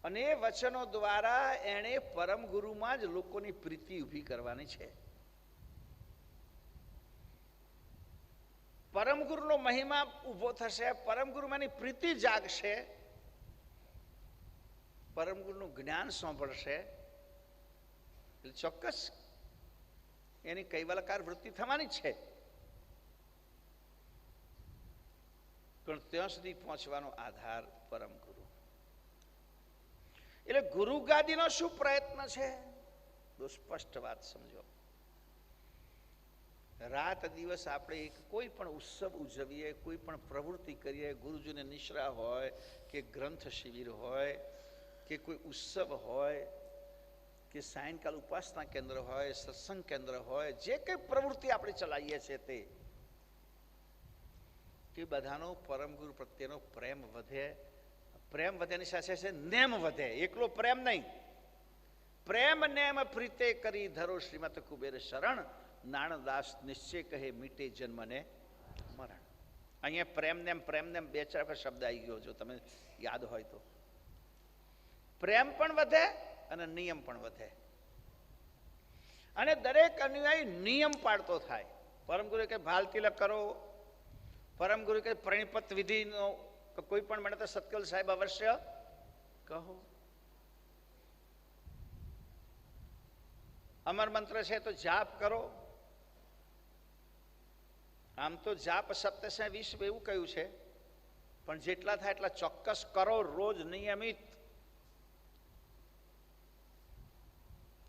અને એ વચનો દ્વારા એણે પરમ ગુરુમાં જ લોકોની પ્રીતિ ઊભી કરવાની છે. પરમ ગુરુનો મહિમા ઊભો થશે, પરમ ગુરુમાંની પ્રીતિ જાગશે, પરમ ગુરુનું જ્ઞાન સાંભળશે, એટલે ચોક્કસ એની કૈવલકાર વૃત્તિ થવાની જ છે. પણ ત્યાં સુધી પહોંચવાનો આધાર પરમ ગુરુ. એટલે ગુરુ ગાદીનો શું પ્રયત્ન છે? બહુ સ્પષ્ટ વાત સમજો. રાત દિવસ આપણે કોઈ પણ ઉત્સવ ઉજવીએ, કોઈ પણ પ્રવૃત્તિ કરીએ, ગુરુજીને નિશ્રા હોય કે ગ્રંથ શિબિર હોય કે કોઈ ઉત્સવ હોય કે સાયંકાલ ઉપાસના કેન્દ્ર હોય, સત્સંગ કેન્દ્ર હોય, જે કંઈ પ્રવૃત્તિ આપણે ચલાવીએ છીએ તે બધાનો પરમ ગુરુ પ્રત્યેનો પ્રેમ વધે. પ્રેમ વધેની સાથે છે નેમ વધે. એકલો પ્રેમ નહીં, પ્રેમ નેમ પ્રીતે કરી ધરો શ્રીમત કુબેર શરણ, નાણદાસ નિશ્ચય કહે મીટે જન્મ ને મરણ. અહીંયા પ્રેમ નેમ બે ચાર વખત શબ્દ આવી ગયો, જો તમે યાદ હોય તો. પ્રેમ પણ વધે અને નિયમ પણ વધે, અને દરેક અનુયાયી નિયમ પાડતો થાય. પરમ ગુરુ કે ભાલ તિલક કરો, પરમ ગુરુ કે પ્રણિપત વિધિનો કોઈ પણ મળે તો સતકલ સાહેબ અવશ્ય કહો. અમર મંત્ર છે તો જાપ કરો. આમ તો જાપ 2720 એવું કહ્યું છે, પણ જેટલા થાય એટલા ચોક્કસ કરો, રોજ નિયમિત.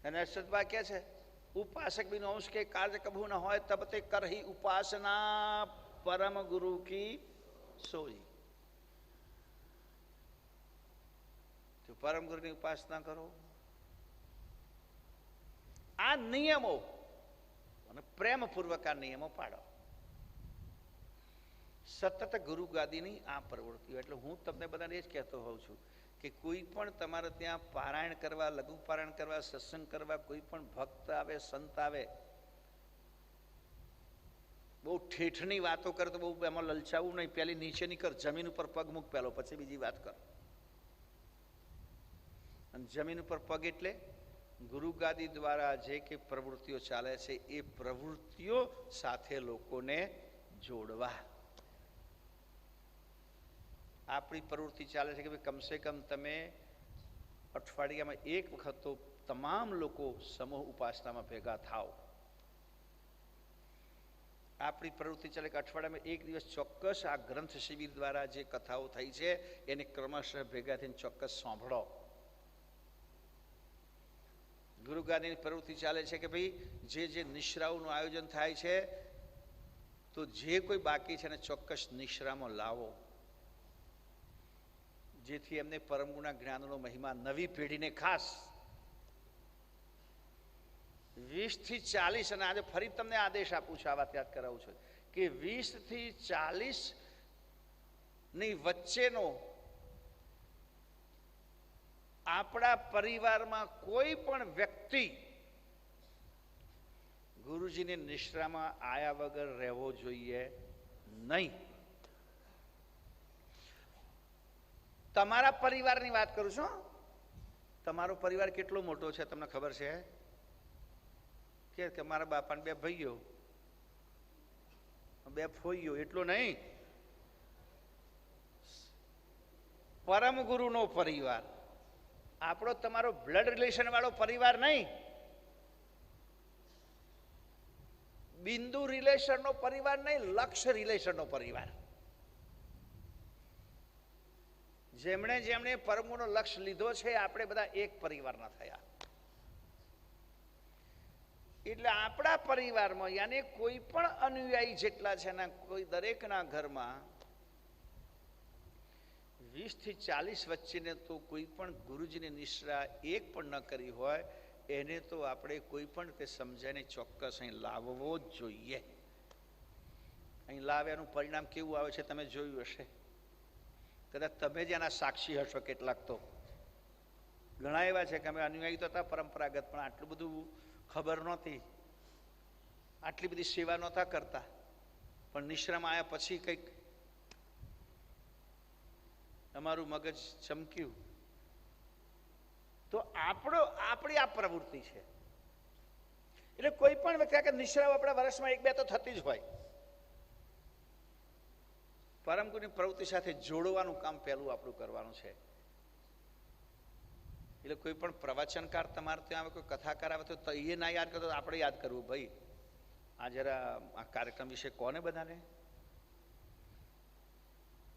અને અર્ષદ વાક્ય છે ઉપાસક બિન અંશ કે કાર્ય કભુ ન હોય તબ તે કરહી ઉપાસના પરમ ગુરુ કી સોઈ. તો પરમ ગુરુની ઉપાસના કરો. આ નિયમો અને પ્રેમપૂર્વક આ નિયમો પાડો. સતત ગુરુ ગાદીની આ પ્રવૃત્તિઓ. એટલે હું તમને બધાને એ જ કહેતો હોઉં છું કે કોઈ પણ તમારે ત્યાં પારાયણ કરવા, લઘુ પારાયણ કરવા, સત્સંગ કરવા કોઈ પણ ભક્ત આવે, સંત આવે, બહુ ઠેઠની વાતો કરે તો બહુ એમાં લલચાવું નહીં. પેલી નીચેની કર, જમીન ઉપર પગ મૂક પહેલો, પછી બીજી વાત કર. અને જમીન ઉપર પગ એટલે ગુરુ ગાદી દ્વારા જે કે પ્રવૃત્તિઓ ચાલે છે એ પ્રવૃત્તિઓ સાથે લોકોને જોડવા. આપણી પ્રવૃત્તિ ચાલે છે કે ભાઈ કમસે કમ તમે અઠવાડિયામાં એક વખત તો તમામ લોકો સમૂહ ઉપાસનામાં ભેગા થાવ. આપણી પ્રવૃત્તિ ચાલે કે અઠવાડિયામાં એક દિવસ ચોક્કસ આ ગ્રંથ શિબિર દ્વારા જે કથાઓ થઈ છે એને ક્રમશઃ ભેગા થઈને ચોક્કસ સાંભળો. ગુરુ ગાદીની પ્રવૃત્તિ ચાલે છે કે ભાઈ જે નિશ્રાઓનું આયોજન થાય છે તો જે કોઈ બાકી છે એને ચોક્કસ નિશ્રામાં લાવો, જેથી એમને પરમગુણા જ્ઞાનનો મહિમા નવી પેઢીને ખાસ 20 થી 40, અને આજે ફરી તમને આદેશ આપું છું, આ વાત યાદ કરાવું છું કે 20 થી 40 ની વચ્ચેનો આપણા પરિવારમાં કોઈ પણ વ્યક્તિ ગુરુજીની નિશ્રામાં આયા વગર રહેવો જોઈએ નહીં. તમારા પરિવારની વાત કરું છું. તમારો પરિવાર કેટલો મોટો છે તમને ખબર છે કે મારા બાપાને 2 ભાઈઓ 2 ફોઈઓ, એટલો નહીં. પરમ ગુરુનો પરિવાર આપણો તમારો બ્લડ રિલેશન વાળો પરિવાર નહીં, બિંદુ રિલેશનનો પરિવાર નહીં, લક્ષ્ય રિલેશનનો પરિવાર. જેમણે જેમણે પરમગુણનો લક્ષ્ય લીધો છે આપણે બધા એક પરિવારના થયા. એટલે આપણા પરિવારમાં યાની કોઈ પણ અનુયાયી જેટલા છે ને કોઈ દરેકના ઘરમાં 20 થી 40 વચ્ચેને તો કોઈ પણ ગુરુજીની નિશ્રા એક પણ ન કરી હોય એને તો આપણે કોઈ પણ રીતે સમજાઈને ચોક્કસ અહીં લાવવો જ જોઈએ. અહીં લાવ્યાનું પરિણામ કેવું આવે છે તમે જોયું હશે, કદાચ તમે જ એના સાક્ષી હશો. કેટલાક તો ઘણા એવા છે કે અમે અનુયાયી તો હતા પરંપરાગત, પણ આટલું બધું ખબર નહોતી, આટલી બધી સેવા નહોતા કરતા, પણ નિશ્રામાં આવ્યા પછી કંઈક અમારું મગજ ચમક્યું. તો આપણી આ પ્રવૃત્તિ છે. એટલે કોઈ પણ વ્યક્તિ કે નિશ્રાઓ આપણા વર્ષમાં 1-2 તો થતી જ હોય. પરમગુરુની પ્રવૃત્તિ સાથે જોડવાનું કામ પહેલું આપણું કરવાનું છે. એટલે કોઈ પણ પ્રવચનકાર તમારે ત્યાં આવે, કોઈ કથાકાર આવે તો એ ના યાદ કરતો આપણે યાદ કરવું, ભાઈ આ જરા આ કાર્યક્રમ વિશે કોને બધાને,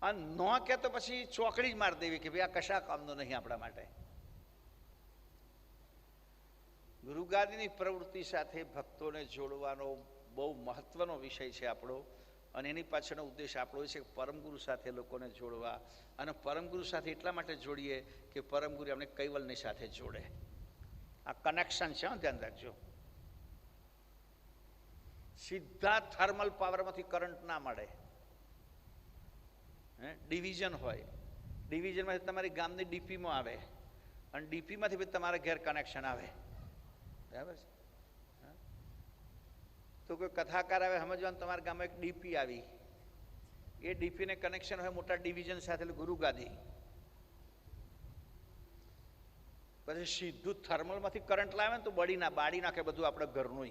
આ ન કે તો પછી ચોકડી જ મારી દેવી કે ભાઈ આ કશા કામનો નહીં આપણા માટે. ગુરુગાદીની પ્રવૃત્તિ સાથે ભક્તોને જોડવાનો બહુ મહત્વનો વિષય છે આપણો, અને એની પાછળનો ઉદ્દેશ આપણો છે કે પરમગુરુ સાથે લોકોને જોડવા. અને પરમગુરુ સાથે એટલા માટે જોડીએ કે પરમગુરુ અમને કૈવલની સાથે જોડે. આ કનેક્શન છે, ધ્યાન રાખજો. સીધા થર્મલ પાવરમાંથી કરંટ ના મળે, ડિવિઝન હોય. ડિવિઝનમાંથી તમારી ગામની ડીપીમાં આવે અને ડીપીમાંથી પછી તમારા ઘેર કનેક્શન આવે, બરાબર છે. તો કોઈ કથાકાર આવે સમજવાનું તમારા ગામમાં એક ડીપી આવી, એ ડીપીને કનેક્શન હોય મોટા ડિવિઝન સાથે, એટલે ગુરુગાદી. પછી સીધું થર્મલમાંથી કરંટ લાવે ને તો બાળી નાખે બધું આપણે ઘરનું.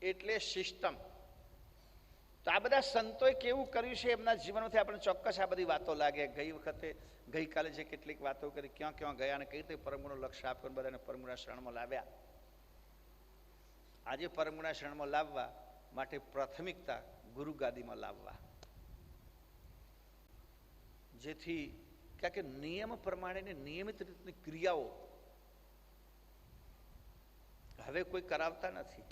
એટલે સિસ્ટમ. તો આ બધા સંતોએ કેવું કર્યું છે એમના જીવનમાંથી આપણને ચોક્કસ આ બધી વાતો લાગે. ગઈકાલે જે કેટલીક વાતો કરી, ક્યાં ક્યાં ગયા અને કઈ રીતે પરમગુણનો લક્ષ્ય આપ્યો, બધાને પરમગુણા શરણમાં લાવ્યા. આજે પરમગુણા શરણમાં લાવવા માટે પ્રાથમિકતા ગુરુગાદીમાં લાવવા, જેથી કારણ કે નિયમ પ્રમાણેની નિયમિત રીતની ક્રિયાઓ હવે કોઈ કરાવતા નથી.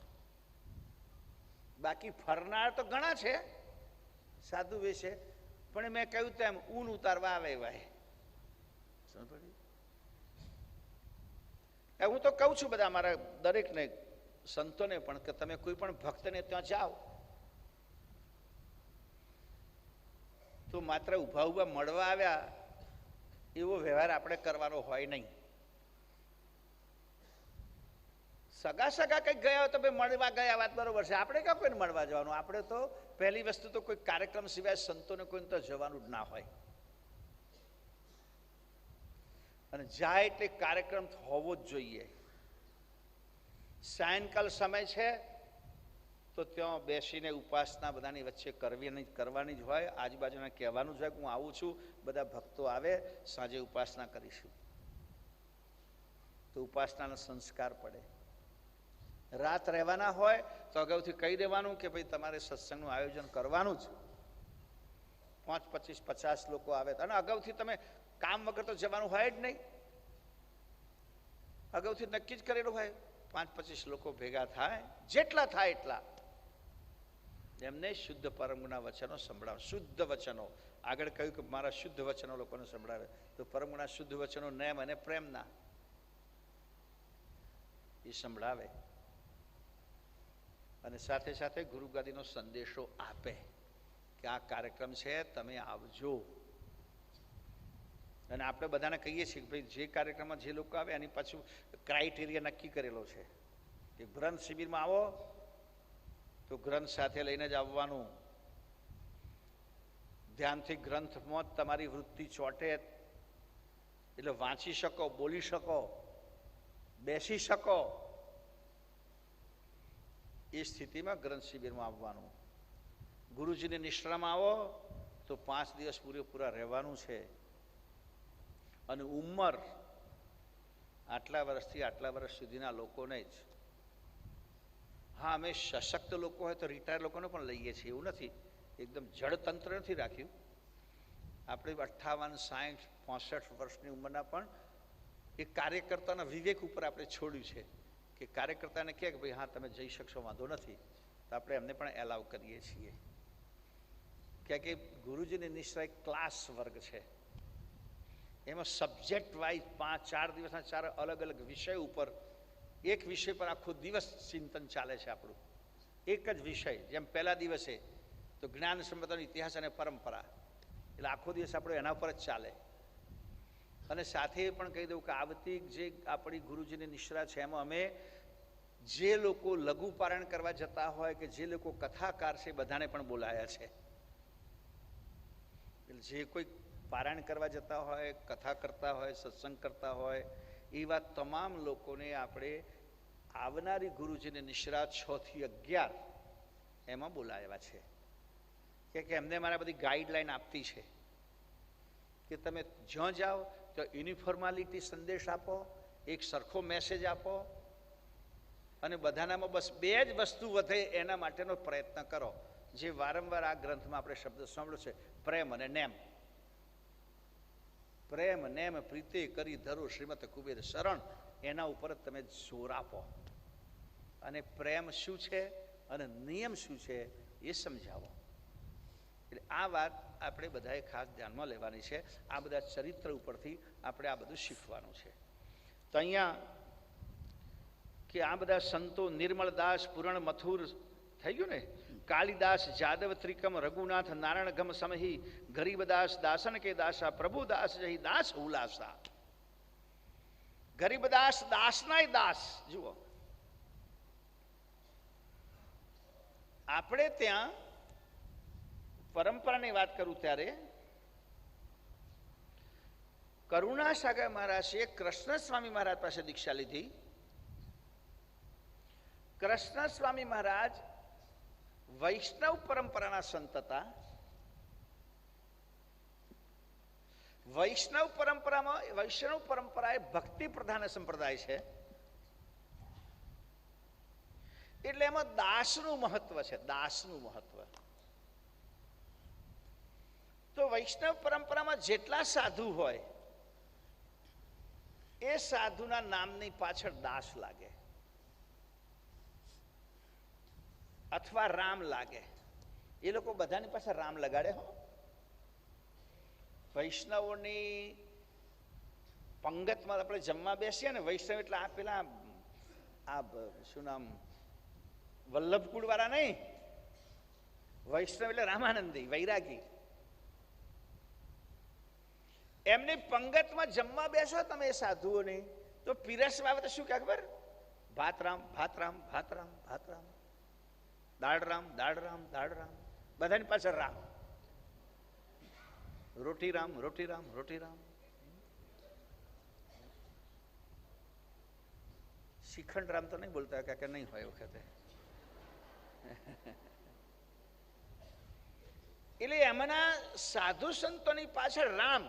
બાકી ફરનાર તો ઘણા છે સાધુ વેશે, પણ મેં કહ્યું તેમ ઊન ઉતારવા આવે ભાઈ. હું તો કહું છું બધા મારા દરેકને સંતોને પણ કે તમે કોઈ પણ ભક્તને ત્યાં જાઓ તો માત્ર ઉભા મળવા આવ્યા એવો વ્યવહાર આપણે કરવાનો હોય નહીં. સગા કંઈક ગયા હોય તો ભાઈ મળવા ગયા, વાત બરોબર છે. આપણે ક્યાં કોઈને મળવા જવાનું? આપણે તો પહેલી વસ્તુ તો કોઈ કાર્યક્રમ સિવાય સંતોને કોઈને તો જવાનું જ ના હોય. અને જાય એટલે કાર્યક્રમ હોવો જ જોઈએ. સાયંકાલ સમય છે તો ત્યાં બેસીને ઉપાસના બધાની વચ્ચે કરવાની જ હોય. આજુબાજુને કહેવાનું જ હોય કે હું આવું છું, બધા ભક્તો આવે, સાંજે ઉપાસના કરીશું. તો ઉપાસનાનો સંસ્કાર પડે. રાત રહેવાના હોય તો અગાઉથી કહી દેવાનું કે ભાઈ તમારે સત્સંગનું આયોજન કરવાનું જ. 5, 25, 50 લોકો આવે અને અગાઉથી તમે કામ વગર તો જવાનું હોય જ નહીં. અગાઉથી નક્કી જ કરેલું હોય. 5-25 લોકો ભેગા થાય, જેટલા થાય એટલા, એમને શુદ્ધ પરમગુણા વચનો સંભળાવે. શુદ્ધ વચનો, આગળ કહ્યું કે મારા શુદ્ધ વચનો લોકોને સંભળાવે. તો પરમગુણા શુદ્ધ વચનો નેમ અને પ્રેમના એ સંભળાવે, અને સાથે સાથે ગુરુગાદીનો સંદેશો આપે કે આ કાર્યક્રમ છે, તમે આવજો. અને આપણે બધાને કહીએ છીએ કે ભાઈ જે કાર્યક્રમમાં જે લોકો આવે એની પાછું ક્રાઇટેરિયા નક્કી કરેલો છે કે ગ્રંથ શિબિરમાં આવો તો ગ્રંથ સાથે લઈને જ આવવાનું. ધ્યાનથી ગ્રંથમાં તમારી વૃત્તિ ચોટે એટલે વાંચી શકો, બોલી શકો, બેસી શકો, એ સ્થિતિમાં ગ્રંથ શિબિરમાં આવવાનું. ગુરુજીની નિષ્ઠામાં આવો તો 5 દિવસ પૂરેપૂરા રહેવાનું છે. અને ઉંમર આટલા વર્ષથી આટલા વર્ષ સુધીના લોકોને જ. હા, અમે સશક્ત લોકો હોય તો રિટાયર લોકોને પણ લઈએ છીએ, એવું નથી. એકદમ જળતંત્ર નથી રાખ્યું. આપણે 58, 60, 65 વર્ષની ઉંમરના પણ એ કાર્યકર્તાના વિવેક ઉપર આપણે છોડ્યું છે કે કાર્યકર્તાને કહે કે ભાઈ હા તમે જઈ શકશો, વાંધો નથી, તો આપણે એમને પણ એલાવ કરીએ છીએ. કે ગુરુજીની નિષ્ઠા એક ક્લાસ વર્ગ છે. એમાં સબ્જેક્ટ વાઇઝ 5-4 દિવસના 4 અલગ અલગ વિષય ઉપર, એક વિષય પર આખો દિવસ ચિંતન ચાલે છે આપણું. એક જ વિષય, જેમ પહેલા દિવસે તો જ્ઞાન સંપ્રદાયનો ઇતિહાસ અને પરંપરા, એટલે આખો દિવસ આપણો એના પર જ ચાલે. અને સાથે એ પણ કહી દઉં કે આવતી જે આપણી ગુરુજીની નિષ્ઠા છે એમાં અમે જે લોકો લઘુ પારાયણ કરવા જતા હોય કે જે લોકો કથાકાર છે બધાને પણ બોલાયા છે. એટલે જે કોઈ પારાયણ કરવા જતા હોય, કથા કરતા હોય, સત્સંગ કરતા હોય, એવા તમામ લોકોને આપણે આવનારી ગુરુજીની નિષ્ઠા 6 થી 11 એમાં બોલાવ્યા છે. કે એમને મારા બધી ગાઈડલાઈન આપતી છે કે તમે જ્યાં જાઓ તો યુનિફોર્માલિટી સંદેશ આપો, એક સરખો મેસેજ આપો, અને બધાનામાં બસ 2 જ વસ્તુ વધે એના માટેનો પ્રયત્ન કરો. જે વારંવાર આ ગ્રંથમાં આપણે શબ્દ સાંભળ્યો છે, પ્રેમ અને નેમ. પ્રેમ નેમ પ્રીતે કરી ધરો શ્રીમત કુબેર શરણ, એના ઉપર જ તમે જોર આપો. અને પ્રેમ શું છે અને નિયમ શું છે એ સમજાવો. એટલે આ વાત આપણે બધાએ ખાસ ધ્યાનમાં લેવાની છે. આ બધા ચરિત્ર ઉપરથી આપણે આ બધું શીખવાનું છે. તો અહીંયા કે આ બધા સંતો નિર્મળદાસ, પૂરણ મથુર થઈ ગયું ને, કાલિદાસ, જાદવ, ત્રિકમ, રઘુનાથ, નારાયણ ગમ સમહી, ગરીબદાસ, દાસન કે દાસા, પ્રભુદાસ જહી દાસ ઉલાસા. ગરીબદાસ દાસનાય દાસ. જુઓ, આપણે ત્યાં પરંપરાની વાત કરું ત્યારે કરુણાસાગર મહારાજે કૃષ્ણ સ્વામી મહારાજ પાસે દીક્ષા લીધી. કૃષ્ણ સ્વામી મહારાજ વૈષ્ણવ પરંપરાના સંત હતા. વૈષ્ણવ પરંપરા એ ભક્તિ પ્રધાન સંપ્રદાય છે. એટલે એમાં દાસનું મહત્વ છે, દાસનું મહત્વ. તો વૈષ્ણવ પરંપરામાં જેટલા સાધુ હોય એ સાધુના નામની પાછળ દાસ લાગે અથવા રામ લાગે. એ લોકો બધાની પાસે રામ લગાડે. હો, વૈષ્ણવોની પંગતમાં આપણે જમવા બેસીએ ને, વૈષ્ણવ એટલે આ પેલા આ શું નામ, વલ્લભકુળ વાળા નહીં, વૈષ્ણવ એટલે રામાનંદી, વૈરાગી. એમની પંગતમાં જમવા બેસો તમે એ સાધુઓની, તો પીરસવા આવે તો શું કહે ખબર? ભાત રામ, ભાત રામ, ભાત રામ, ભાત રામ, દાળ રામ, દાળ રામ, દાળ રામ, બધાની પાછળ રામ. રોટી રામ, રોટી રામ, રોટી રામ. શ્રીખંડ રામ તો નહીં બોલતા કે નહીં હોય વખતે. એટલે એમના સાધુ સંતોની પાછળ રામ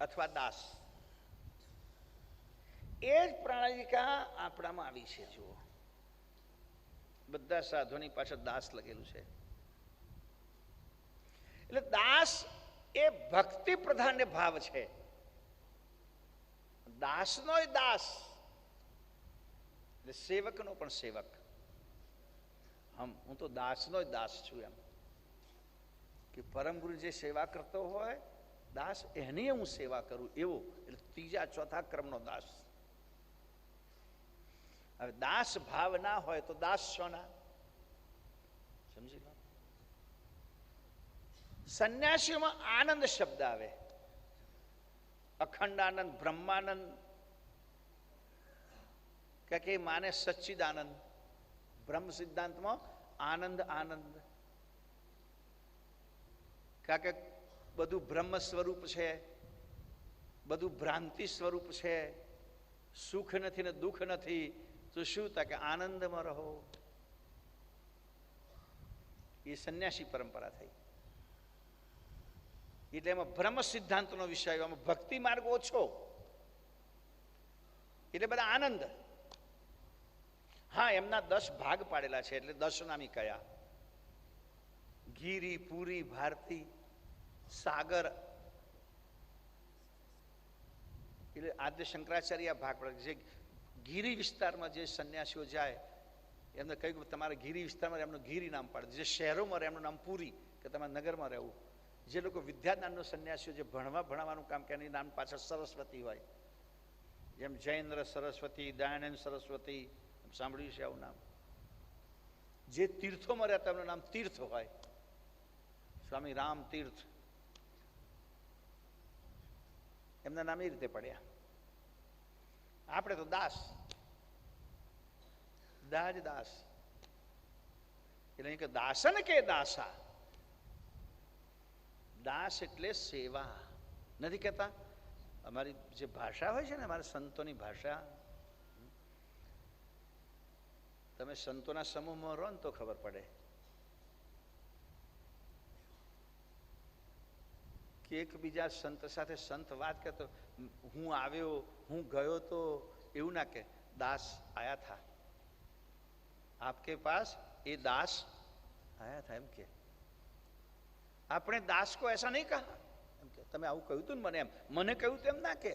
અથવા દાસ, એ જ પ્રણાલિકા આપણામાં આવી છે. જુઓ, બધા સાધુની પાછળ દાસ લખેલું છે. એટલે દાસ એ ભક્તિ પ્રધાન ભાવ છે. દાસનો દાસ એટલે સેવકનો પણ સેવક. હું તો દાસનો દાસ છું એમ કે પરમ ગુરુ જે સેવા કરતો હોય દાસ એની હું સેવા કરું એવો, એટલે ત્રીજા ચોથા ક્રમનો દાસ. હવે દાસ ભાવ ના હોય તો દાસ શોના? સમજી લો. સંન્યાસીઓમાં આનંદ શબ્દ આવે, અખંડ આનંદ, બ્રહ્માનંદ, કે માને સચ્ચિદાનંદ. બ્રહ્મ સિદ્ધાંતમાં આનંદ આનંદ, કારણ કે બધું બ્રહ્મ સ્વરૂપ છે, બધું ભ્રાંતિ સ્વરૂપ છે, સુખ નથી ને દુઃખ નથી, તો શું થાય કે આનંદમાં રહો. એ સંન્યાસી પરંપરા થઈ. એટલે એમાં બ્રહ્મ સિદ્ધાંતનો વિષય, એમાં ભક્તિ માર્ગ ઓછો, એટલે બધા આનંદ. હા, એમના 10 ભાગ પાડેલા છે, એટલે 10 નામી કયા? ગીરી, પૂરી, ભારતી, સાગર. એટલે આદ્ય શંકરાચાર્ય ભાગ પડે. જે ગીરી વિસ્તારમાં જે સંન્યાસીઓ જાય એમને કહ્યું તમારે ગીરી વિસ્તારમાં એમનું ગીરી નામ પાડે. જે શહેરોમાં રહે એમનું નામ પૂરી, કે તમારે નગરમાં રહેવું. જે લોકો વિદ્યાદાનનો સંન્યાસીઓ જે ભણાવવાનું કામ કે એની નામ પાછળ સરસ્વતી હોય, જેમ જૈન્દ્ર સરસ્વતી, દયાનંદ સરસ્વતી, સાંભળ્યું છે આવું નામ. જે તીર્થોમાં રહેતા એમનું નામ તીર્થ હોય, સ્વામી રામ તીર્થ, એમના નામ એ રીતે પડ્યા. આપણે તો દાસ, દાજ દાસ. એટલે અહીં કે દાસન કે દાસા. દાસ એટલે સેવા. નથી કહેતા અમારી જે ભાષા હોય છે ને, અમારા સંતોની ભાષા, તમે સંતોના સમૂહમાં રહો ને તો ખબર પડે કે એકબીજા સંત સાથે સંત વાત કરતો, હું આવ્યો, હું ગયો, તો એવું ના કે દાસ આયા થા આપકે પાસ, એ દાસ આયા થા એમ કે. આપણે દાસ કો એસા નહીં કહા એમ કે તમે આવું કહ્યું તું ને મને, એમ મને કહ્યું તો એમ ના કે.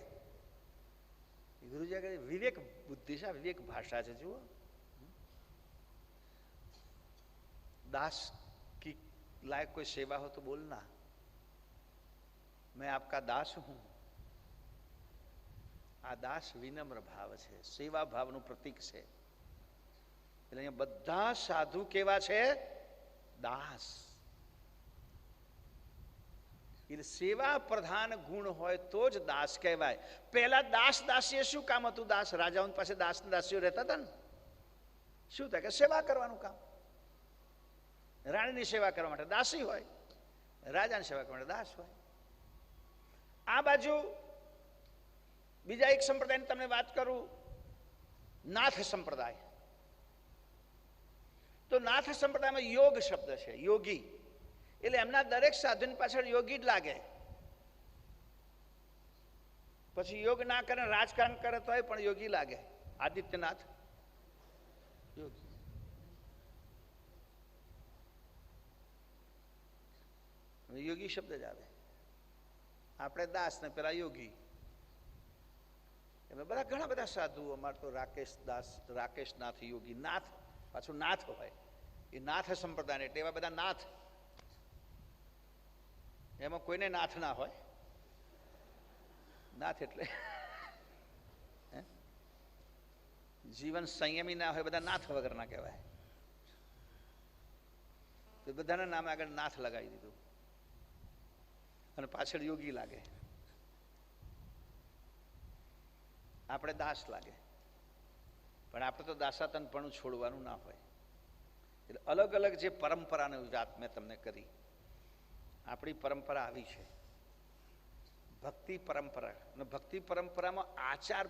ગુરુજી કહે વિવેક બુદ્ધિ છે, વિવેક ભાષા છે. જુઓ, दास की लायक कोई सेवा हो तो बोलना, मैं आपका दास हूं. આ દાસ વિનમ્ર ભાવ છે, સેવા ભાવનું પ્રતીક છે. એટલે અહીંયા બધા સાધુ કેવા છે? દાસ. એટલે સેવા પ્રધાન ગુણ હોય તો જ દાસ કહેવાય. પહેલા દાસ દાસીએ શું કામ હતું? દાસ રાજાઓ પાસે દાસ દાસીઓ રહેતા હતા ને, શું થાય કે સેવા કરવાનું કામ. રાણીની સેવા કરવા માટે દાસી હોય, રાજાની સેવા કરવા માટે દાસ હોય. આ બાજુ બીજા એક સંપ્રદાયની તમને વાત કરું, નાથ સંપ્રદાય. તો નાથ સંપ્રદાયમાં યોગ શબ્દ છે, યોગી. એટલે એમના દરેક સાધુની પાછળ યોગી જ લાગે. પછી યોગ ના કરે, રાજકારણ કરે તોય પણ યોગી લાગે. આદિત્યનાથ યોગી. યોગી શબ્દ જ આવે. આપણે દાસ ને પેલા યોગી. એમાં બધા ઘણા બધા સાધુ. અમારે તો રાકેશ દાસ, રાકેશ નાથ યોગી. નાથ પાછું નાથ હોય, એ નાથ સંપ્રદાય. એટલે એવા બધા નાથ. એમાં કોઈને નાથ ના હોય. નાથ એટલે જીવન સંયમી ના હોય, બધા નાથ વગર ના કહેવાય. તો બધાના નામે આગળ નાથ લગાવી દીધું અને પાછળ યોગી લાગે. આપણે દાસ લાગે, પણ આપણે તો દાસાતનપણું છોડવાનું ના હોય. એટલે અલગ અલગ જે પરંપરાની વાત મેં તમને કરી, આપણી પરંપરા આવી છે ભક્તિ પરંપરા. અને ભક્તિ પરંપરામાં આચાર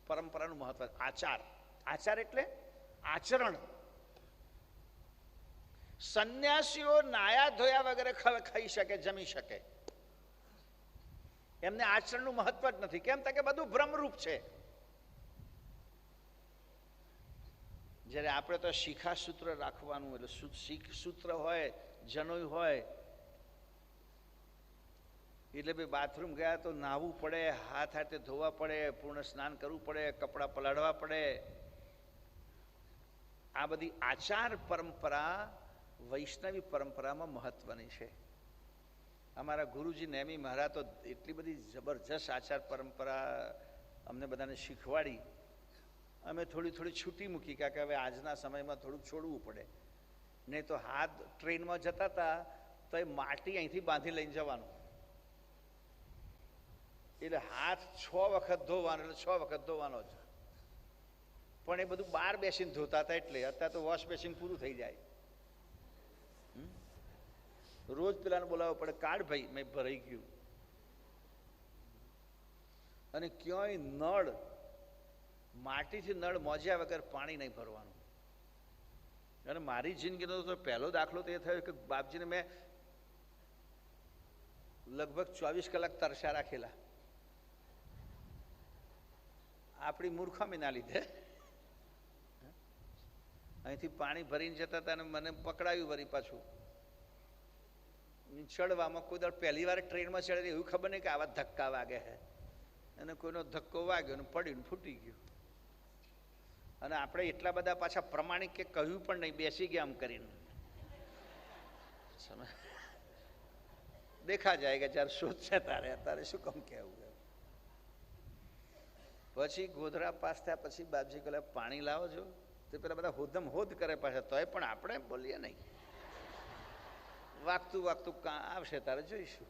પરંપરાનું મહત્વ. આચાર, આચાર એટલે આચરણ. સંન્યાસીઓ નાયા ધોયા વગેરે ખાઈ શકે, જમી શકે. એમને આચરણનું મહત્વ જ નથી. કેમ? કે બધું ભ્રમરૂપ છે. જ્યારે આપણે તો શિખા સૂત્ર રાખવાનું, એટલે સૂત્ર હોય, જનોઈ હોય, એટલે ભાઈ બાથરૂમ ગયા તો નાહવું પડે, હાથ હાથે ધોવા પડે, પૂર્ણ સ્નાન કરવું પડે, કપડાં પલાળવા પડે. આ બધી આચાર પરંપરા વૈષ્ણવી પરંપરામાં મહત્વની છે. અમારા ગુરુજી નેમી મહારાજ તો એટલી બધી જબરજસ્ત આચાર પરંપરા અમને બધાને શીખવાડી. અમે થોડી થોડી છૂટી મૂકી, કારણ કે હવે આજના સમયમાં થોડુંક છોડવું પડે. નહીં તો હાથ ટ્રેનમાં જતા હતા તો એ માટી અહીંથી બાંધી લઈને જવાનું, એટલે હાથ 6 વખત ધોવાનો, એટલે 6 વખત ધોવાનો જ. પણ એ બધું બહાર બેસીને ધોતા હતા, એટલે અત્યારે તો વોશ બેસિંગ પૂરું થઈ જાય. રોજ પેલાને બોલાવવો પડે, કાઢ ભાઈ મેં ભરાઈ ગયું. અને ક્યાંય નળ, માટીથી નળ મોજ્યા વગર પાણી નહીં ભરવાનું. અને મારી જિંદગીનો તો પહેલો દાખલો તો એ થયો કે બાપજીને મેં લગભગ 24 કલાક તરસ્યા રાખેલા, આપણી મૂર્ખામીના લીધે. અહીંથી પાણી ભરીને જતા હતા અને મને પકડાયું વળી પાછું ચડવામાં. કોઈ દર પહેલી વાર ટ્રેનમાં ચડે એવું ખબર નહીં કે આવા ધક્કા વાગે છે, અને કોઈનો ધક્કો વાગ્યો અને પડીને ફૂટી ગયું. અને આપણે એટલા બધા પાછા પ્રમાણિક કે કહ્યું પણ નહીં, બેસી ગયા આમ કરીને. દેખા જાય કે જ્યારે શોધશે તારે શું કમ કહેવું. પછી ગોધરા પાસ થયા પછી બાપજી કહે પાણી લાવો છો, તે પેલા બધા હોદમ હોદ કરે પાછા, તોય પણ આપણે બોલીએ નહીં. વાગતું વાગતું કાં આવશે તારે જોઈશું.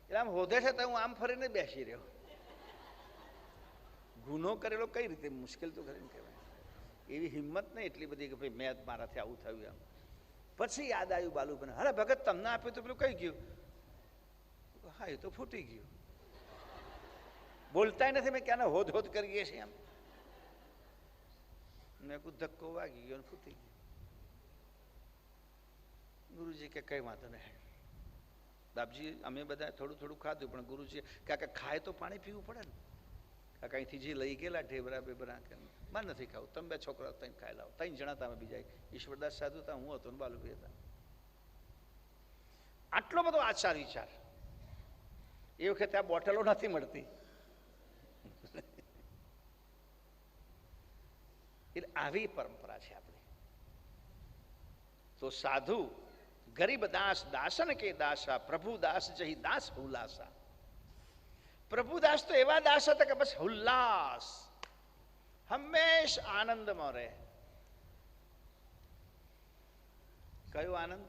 એટલે આમ હોદે છે તો હું આમ ફરીને બેસી રહ્યો. ગુનો કરેલો કઈ રીતે, મુશ્કેલ તો કરીને કહેવાય. એવી હિંમત નહીં એટલી બધી કે ભાઈ મેં મારાથી આવું થયું એમ. પછી યાદ આવ્યું બાલુબેન, અરે ભગત તમને આપ્યું તો પેલું કઈ ગયું? હા એ તો ફૂટી ગયું. બોલતા નથી, મેં ક્યાં હોદ હોદ કરીએ છીએ એમ. મેં કોઈ ધક્કો વાગી ગયો ને ફૂટી ગયો. ગુરુજી કે કઈ વાંધો નહીં. બાપજી અમે બધા થોડું થોડું ખાધું, પણ ગુરુજી કાકા ખાય તો પાણી પીવું પડે ને. કાકા અહીંથી જે લઈ ગયેલા ઢેબરા બેબરા કે મારે નથી ખાવું, તમે 2 છોકરા ત્રણ ખાઈ લાવો. 3 જણા તમે બીજા, ઈશ્વરદાસ સાધુ હતા, હું હતો ને બાલુભાઈ હતા. આટલો બધો આચાર વિચાર. એ વખતે આ બોટલો નથી મળતી, એટલે આવી પરંપરા છે આપણી. તો સાધુ ગરીબ દાસ દાસન કે દાસા, પ્રભુ દાસ જહી દાસ હુલાસા. પ્રભુદાસ તો એવા દાસ હતા કે બસ ઉલ્લાસ, હંમેશ આનંદમાં રહે. કયો આનંદ?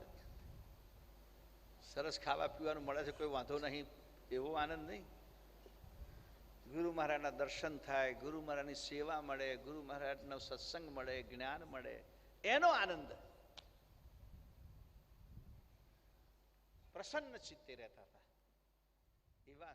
સરસ ખાવા પીવાનું મળે છે, કોઈ વાંધો નહીં, એવો આનંદ નહીં. ગુરુ મહારાજના દર્શન થાય, ગુરુ મહારાજની સેવા મળે, ગુરુ મહારાજનો સત્સંગ મળે, જ્ઞાન મળે, એનો આનંદ. પ્રસન્ન ચિત્તે રહેતા હતા એવા